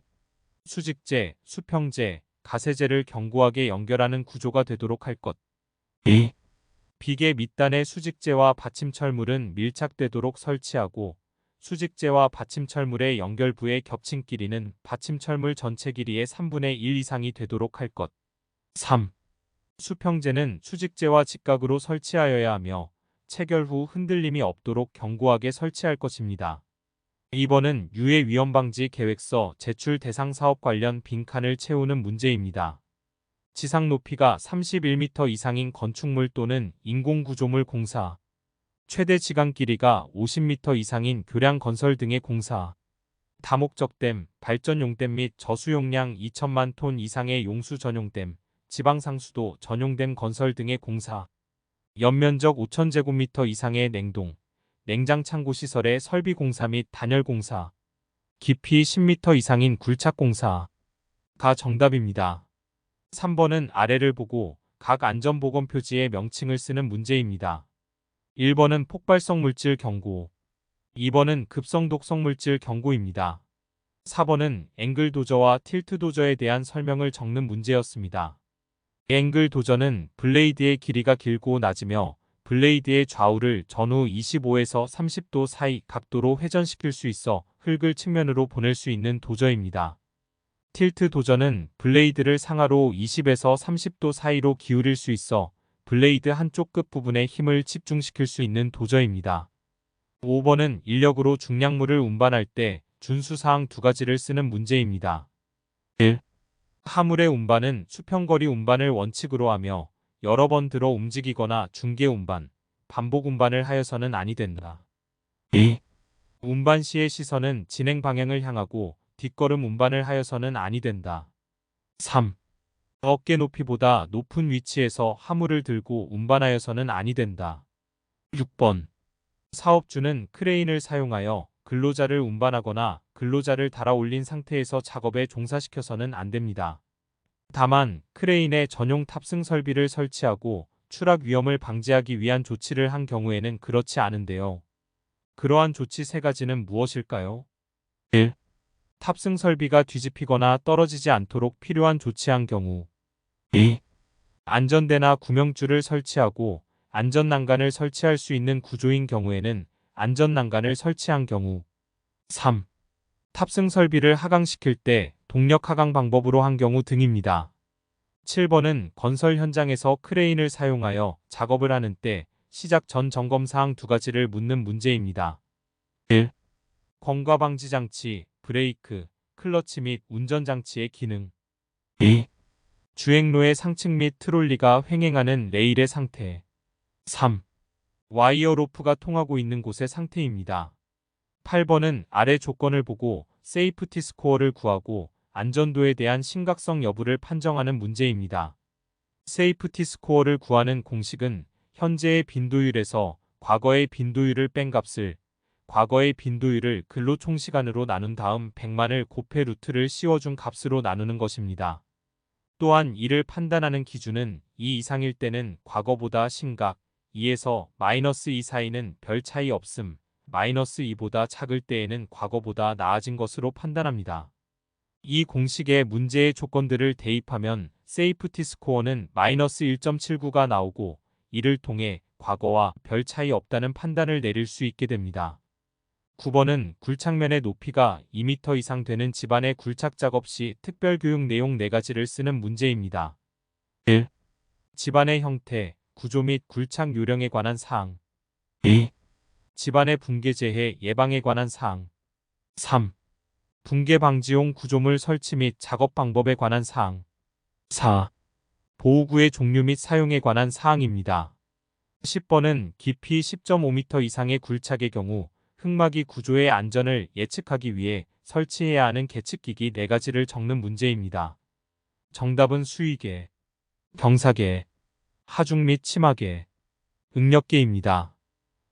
수직재, 수평재, 가세재를 견고하게 연결하는 구조가 되도록 할 것. 2. 비계 밑단의 수직재와 받침철물은 밀착되도록 설치하고 수직재와 받침철물의 연결부의 겹친 길이는 받침철물 전체 길이의 3분의 1 이상이 되도록 할 것. 3. 수평재는 수직재와 직각으로 설치하여야 하며 체결 후 흔들림이 없도록 견고하게 설치할 것입니다. 2번은 유해 위험 방지 계획서 제출 대상 사업 관련 빈칸을 채우는 문제입니다. 지상 높이가 31m 이상인 건축물 또는 인공구조물 공사, 최대 지강 길이가 50m 이상인 교량 건설 등의 공사, 다목적댐, 발전용댐 및 저수용량 2천만 톤 이상의 용수 전용댐, 지방상수도 전용댐 건설 등의 공사, 연면적 5,000제곱미터 이상의 냉동, 냉장 창고 시설의 설비 공사 및 단열 공사, 깊이 10m 이상인 굴착 공사가 정답입니다. 3번은 아래를 보고 각 안전보건 표지의 명칭을 쓰는 문제입니다. 1번은 폭발성 물질 경고, 2번은 급성 독성 물질 경고입니다. 4번은 앵글 도저와 틸트 도저에 대한 설명을 적는 문제였습니다. 앵글 도저는 블레이드의 길이가 길고 낮으며 블레이드의 좌우를 전후 25에서 30도 사이 각도로 회전시킬 수 있어 흙을 측면으로 보낼 수 있는 도저입니다. 틸트 도저는 블레이드를 상하로 20에서 30도 사이로 기울일 수 있어 블레이드 한쪽 끝부분에 힘을 집중시킬 수 있는 도저입니다. 5번은 인력으로 중량물을 운반할 때 준수사항 2가지를 쓰는 문제입니다. 1. 화물의 운반은 수평거리 운반을 원칙으로 하며 여러 번 들어 움직이거나 중계 운반, 반복 운반을 하여서는 아니 된다. 2. 운반 시의 시선은 진행 방향을 향하고 뒷걸음 운반을 하여서는 아니 된다. 3. 어깨 높이보다 높은 위치에서 화물을 들고 운반하여서는 아니 된다. 6번. 사업주는 크레인을 사용하여 근로자를 운반하거나 근로자를 달아 올린 상태에서 작업에 종사시켜서는 안 됩니다. 다만 크레인에 전용 탑승 설비를 설치하고 추락 위험을 방지하기 위한 조치를 한 경우에는 그렇지 않은데요. 그러한 조치 세 가지는 무엇일까요? 1. 탑승 설비가 뒤집히거나 떨어지지 않도록 필요한 조치한 경우. 2. 안전대나 구명줄을 설치하고 안전난간을 설치할 수 있는 구조인 경우에는 안전난간을 설치한 경우. 3. 탑승 설비를 하강시킬 때 동력 하강 방법으로 한 경우 등입니다. 7번은 건설 현장에서 크레인을 사용하여 작업을 하는 때 시작 전 점검 사항 두 가지를 묻는 문제입니다. 1. 검과 방지 장치, 브레이크, 클러치 및 운전 장치의 기능. 2. 주행로의 상층 및 트롤리가 횡행하는 레일의 상태. 3. 와이어 로프가 통하고 있는 곳의 상태입니다. 8번은 아래 조건을 보고 세이프티 스코어를 구하고 안전도에 대한 심각성 여부를 판정하는 문제입니다. 세이프티 스코어를 구하는 공식은 현재의 빈도율에서 과거의 빈도율을 뺀 값을 과거의 빈도율을 근로 총시간으로 나눈 다음 100만을 곱해 루트를 씌워준 값으로 나누는 것입니다. 또한 이를 판단하는 기준은 2 이상일 때는 과거보다 심각, 2에서 -2 사이는 별 차이 없음, -2보다 작을 때에는 과거보다 나아진 것으로 판단합니다. 이 공식에 문제의 조건들을 대입하면 세이프티 스코어는 -1.79가 나오고 이를 통해 과거와 별 차이 없다는 판단을 내릴 수 있게 됩니다. 9번은 굴착면의 높이가 2m 이상 되는 집안의 굴착 작업 시 특별교육 내용 4가지를 쓰는 문제입니다. 1. 집안의 형태, 구조 및 굴착 요령에 관한 사항. 2. 집안의 붕괴 재해 예방에 관한 사항. 3. 붕괴 방지용 구조물 설치 및 작업 방법에 관한 사항. 4. 보호구의 종류 및 사용에 관한 사항입니다. 10번은 깊이 10.5m 이상의 굴착의 경우 흙막이 구조의 안전을 예측하기 위해 설치해야 하는 계측기기 4가지를 적는 문제입니다. 정답은 수위계, 경사계, 하중 및 치마계, 응력계입니다.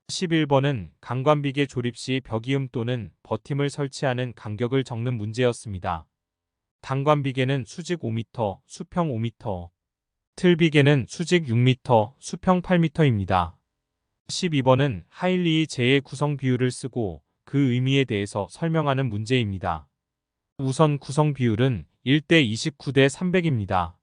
11번은 강관비계 조립 시 벽이음 또는 버팀을 설치하는 간격을 적는 문제였습니다. 단관비계는 수직 5m, 수평 5m, 틀비계는 수직 6m, 수평 8m입니다. 12번은 하일리의 재해 구성 비율을 쓰고 그 의미에 대해서 설명하는 문제입니다. 우선 구성 비율은 1대 29대 300입니다.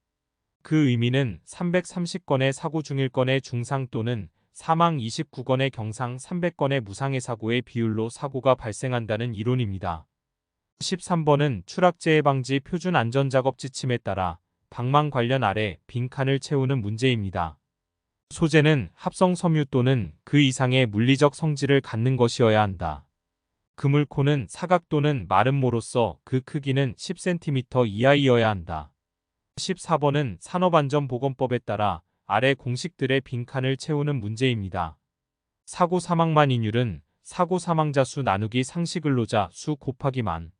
그 의미는 330건의 사고 중 1건의 중상 또는 사망 29건의 경상 300건의 무상해 사고의 비율로 사고가 발생한다는 이론입니다. 13번은 추락재해 방지 표준 안전작업 지침에 따라 방망 관련 아래 빈칸을 채우는 문제입니다. 소재는 합성 섬유 또는 그 이상의 물리적 성질을 갖는 것이어야 한다. 그물코는 사각 또는 마른 모로서 그 크기는 10cm 이하이어야 한다. 14번은 산업안전보건법에 따라 아래 공식들의 빈칸을 채우는 문제입니다. 사고 사망만 인율은 사고 사망자 수 나누기 상시근로자 수 곱하기 만.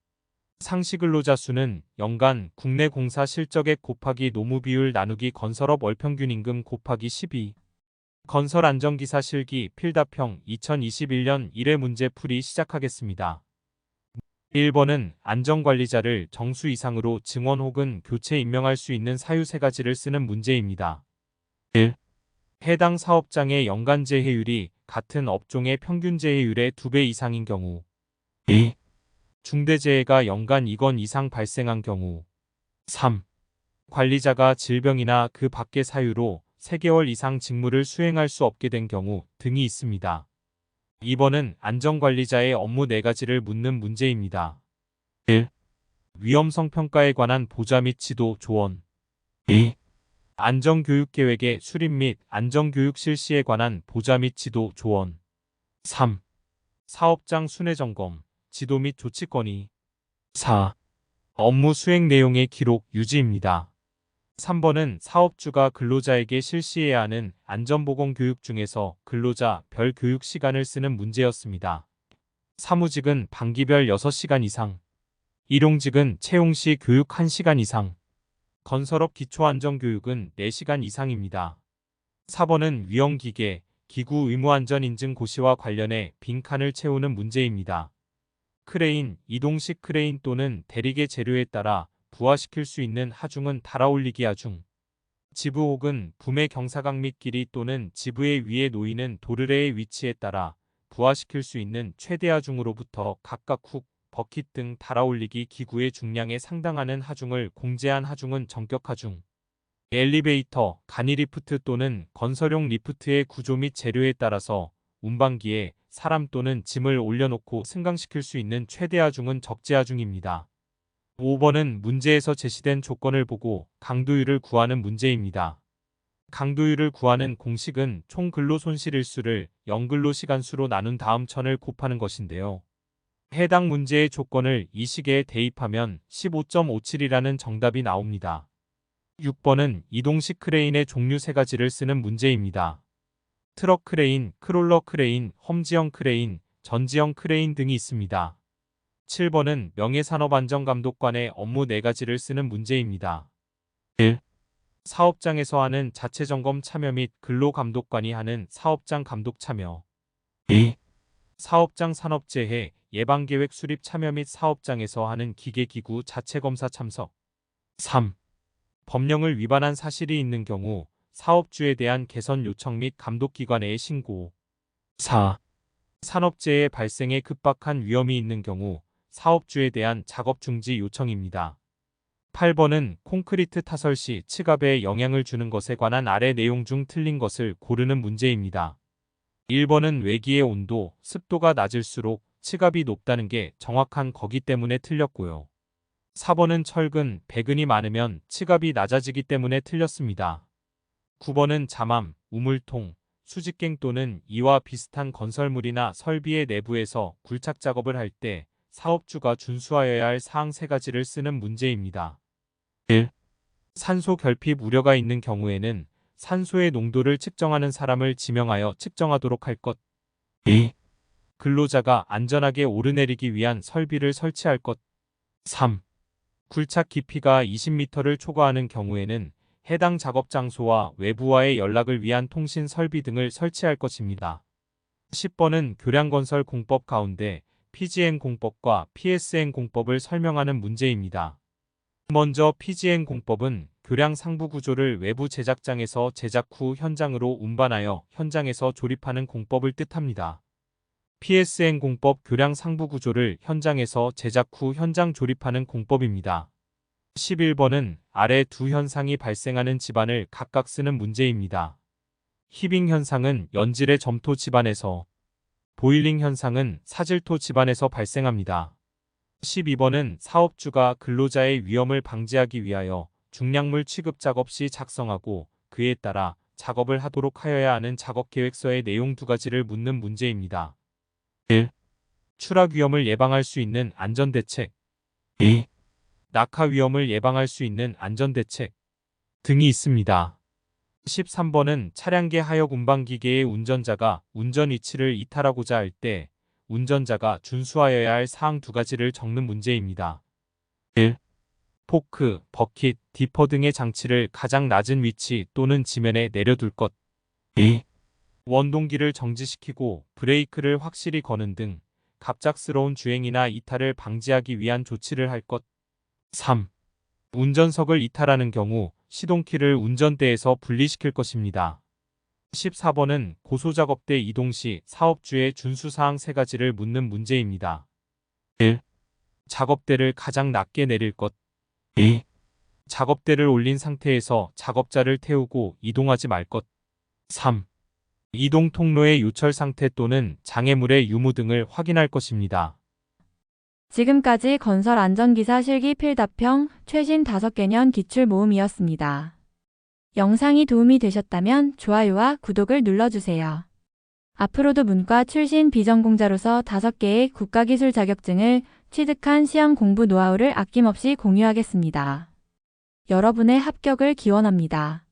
상시근로자 수는 연간 국내 공사 실적액 곱하기 노무 비율 나누기 건설업 월평균 임금 곱하기 12. 건설 안전기사 실기 필답형 2021년 1회 문제 풀이 시작하겠습니다. 1번은 안전관리자를 정수 이상으로 증원 혹은 교체 임명할 수 있는 사유 3가지를 쓰는 문제입니다. 1. 해당 사업장의 연간 재해율이 같은 업종의 평균 재해율의 2배 이상인 경우. 2. 중대재해가 연간 2건 이상 발생한 경우. 3. 관리자가 질병이나 그 밖의 사유로 3개월 이상 직무를 수행할 수 없게 된 경우 등이 있습니다. 2번은 안전관리자의 업무 4가지를 묻는 문제입니다. 1. 위험성 평가에 관한 보좌 및 지도 조언. 2. 안전교육계획의 수립 및 안전교육 실시에 관한 보좌 및 지도 조언. 3. 사업장 순회점검, 지도 및 조치 건의. 4. 업무 수행 내용의 기록 유지입니다. 3번은 사업주가 근로자에게 실시해야 하는 안전보건 교육 중에서 근로자 별 교육 시간을 쓰는 문제였습니다. 사무직은 반기별 6시간 이상, 일용직은 채용 시 교육 1시간 이상, 건설업 기초안전교육은 4시간 이상입니다. 4번은 위험기계, 기구 의무안전인증 고시와 관련해 빈칸을 채우는 문제입니다. 크레인, 이동식 크레인 또는 대리개 재료에 따라 부하시킬 수 있는 하중은 달아올리기 하중. 지부 혹은 붐의 경사각 및 길이 또는 지부의 위에 놓이는 도르래의 위치에 따라 부하시킬 수 있는 최대 하중으로부터 각각 훅, 버킷 등 달아올리기 기구의 중량에 상당하는 하중을 공제한 하중은 전격 하중. 엘리베이터, 가니리프트 또는 건설용 리프트의 구조 및 재료에 따라서 운반기에 사람 또는 짐을 올려놓고 승강시킬 수 있는 최대 하중은 적재 하중입니다. 5번은 문제에서 제시된 조건을 보고 강도율을 구하는 문제입니다. 강도율을 구하는 공식은 총 근로손실일수를 연근로시간수로 나눈 다음 1000을 곱하는 것인데요. 해당 문제의 조건을 이 식에 대입하면 15.57이라는 정답이 나옵니다. 6번은 이동식 크레인의 종류 3가지를 쓰는 문제입니다. 트럭 크레인, 크롤러 크레인, 험지형 크레인, 전지형 크레인 등이 있습니다. 7번은 명예산업안전감독관의 업무 4가지를 쓰는 문제입니다. 1. 사업장에서 하는 자체점검 참여 및 근로감독관이 하는 사업장 감독 참여. 2. 사업장 산업재해 예방계획 수립 참여 및 사업장에서 하는 기계기구 자체검사 참석. 3. 법령을 위반한 사실이 있는 경우 사업주에 대한 개선 요청 및 감독기관에 신고. 4. 산업재해 발생에 급박한 위험이 있는 경우 사업주에 대한 작업 중지 요청입니다. 8번은 콘크리트 타설 시 츠갑에 영향을 주는 것에 관한 아래 내용 중 틀린 것을 고르는 문제입니다. 1번은 외기의 온도, 습도가 낮을수록 츠갑이 높다는 게 정확한 거기 때문에 틀렸고요. 4번은 철근, 배근이 많으면 츠갑이 낮아지기 때문에 틀렸습니다. 9번은 잠암, 우물통, 수직갱 또는 이와 비슷한 건설물이나 설비의 내부에서 굴착 작업을 할 때 사업주가 준수하여야 할 사항 3가지를 쓰는 문제입니다. 1. 산소 결핍 우려가 있는 경우에는 산소의 농도를 측정하는 사람을 지명하여 측정하도록 할 것. 2. 근로자가 안전하게 오르내리기 위한 설비를 설치할 것. 3. 굴착 깊이가 20m를 초과하는 경우에는 해당 작업 장소와 외부와의 연락을 위한 통신 설비 등을 설치할 것입니다. 10번은 교량건설 공법 가운데 PGN 공법과 PSN 공법을 설명하는 문제입니다. 먼저 PGN 공법은 교량 상부 구조를 외부 제작장에서 제작 후 현장으로 운반하여 현장에서 조립하는 공법을 뜻합니다. PSN 공법 교량 상부 구조를 현장에서 제작 후 현장 조립하는 공법입니다. 11번은 아래 두 현상이 발생하는 집안을 각각 쓰는 문제입니다. 히빙 현상은 연질의 점토 집안에서, 보일링 현상은 사질토 집안에서 발생합니다. 12번은 사업주가 근로자의 위험을 방지하기 위하여 중량물 취급 작업 시 작성하고 그에 따라 작업을 하도록 하여야 하는 작업계획서의 내용 2가지를 묻는 문제입니다. 1. 추락 위험을 예방할 수 있는 안전대책. 2. 낙하 위험을 예방할 수 있는 안전대책 등이 있습니다. 13번은 차량계 하역 운반기계의 운전자가 운전 위치를 이탈하고자 할 때 운전자가 준수하여야 할 사항 2가지를 적는 문제입니다. 1. 포크, 버킷, 디퍼 등의 장치를 가장 낮은 위치 또는 지면에 내려둘 것. 2. 원동기를 정지시키고 브레이크를 확실히 거는 등 갑작스러운 주행이나 이탈을 방지하기 위한 조치를 할 것. 3. 운전석을 이탈하는 경우 시동키를 운전대에서 분리시킬 것입니다. 14번은 고소작업대 이동 시 사업주의 준수사항 3가지를 묻는 문제입니다. 1. 작업대를 가장 낮게 내릴 것. 2. 작업대를 올린 상태에서 작업자를 태우고 이동하지 말 것. 3. 이동 통로의 요철 상태 또는 장애물의 유무 등을 확인할 것입니다. 지금까지 건설 안전기사 실기 필답형 최신 5개년 기출 모음이었습니다. 영상이 도움이 되셨다면 좋아요와 구독을 눌러주세요. 앞으로도 문과 출신 비전공자로서 5개의 국가기술 자격증을 취득한 시험 공부 노하우를 아낌없이 공유하겠습니다. 여러분의 합격을 기원합니다.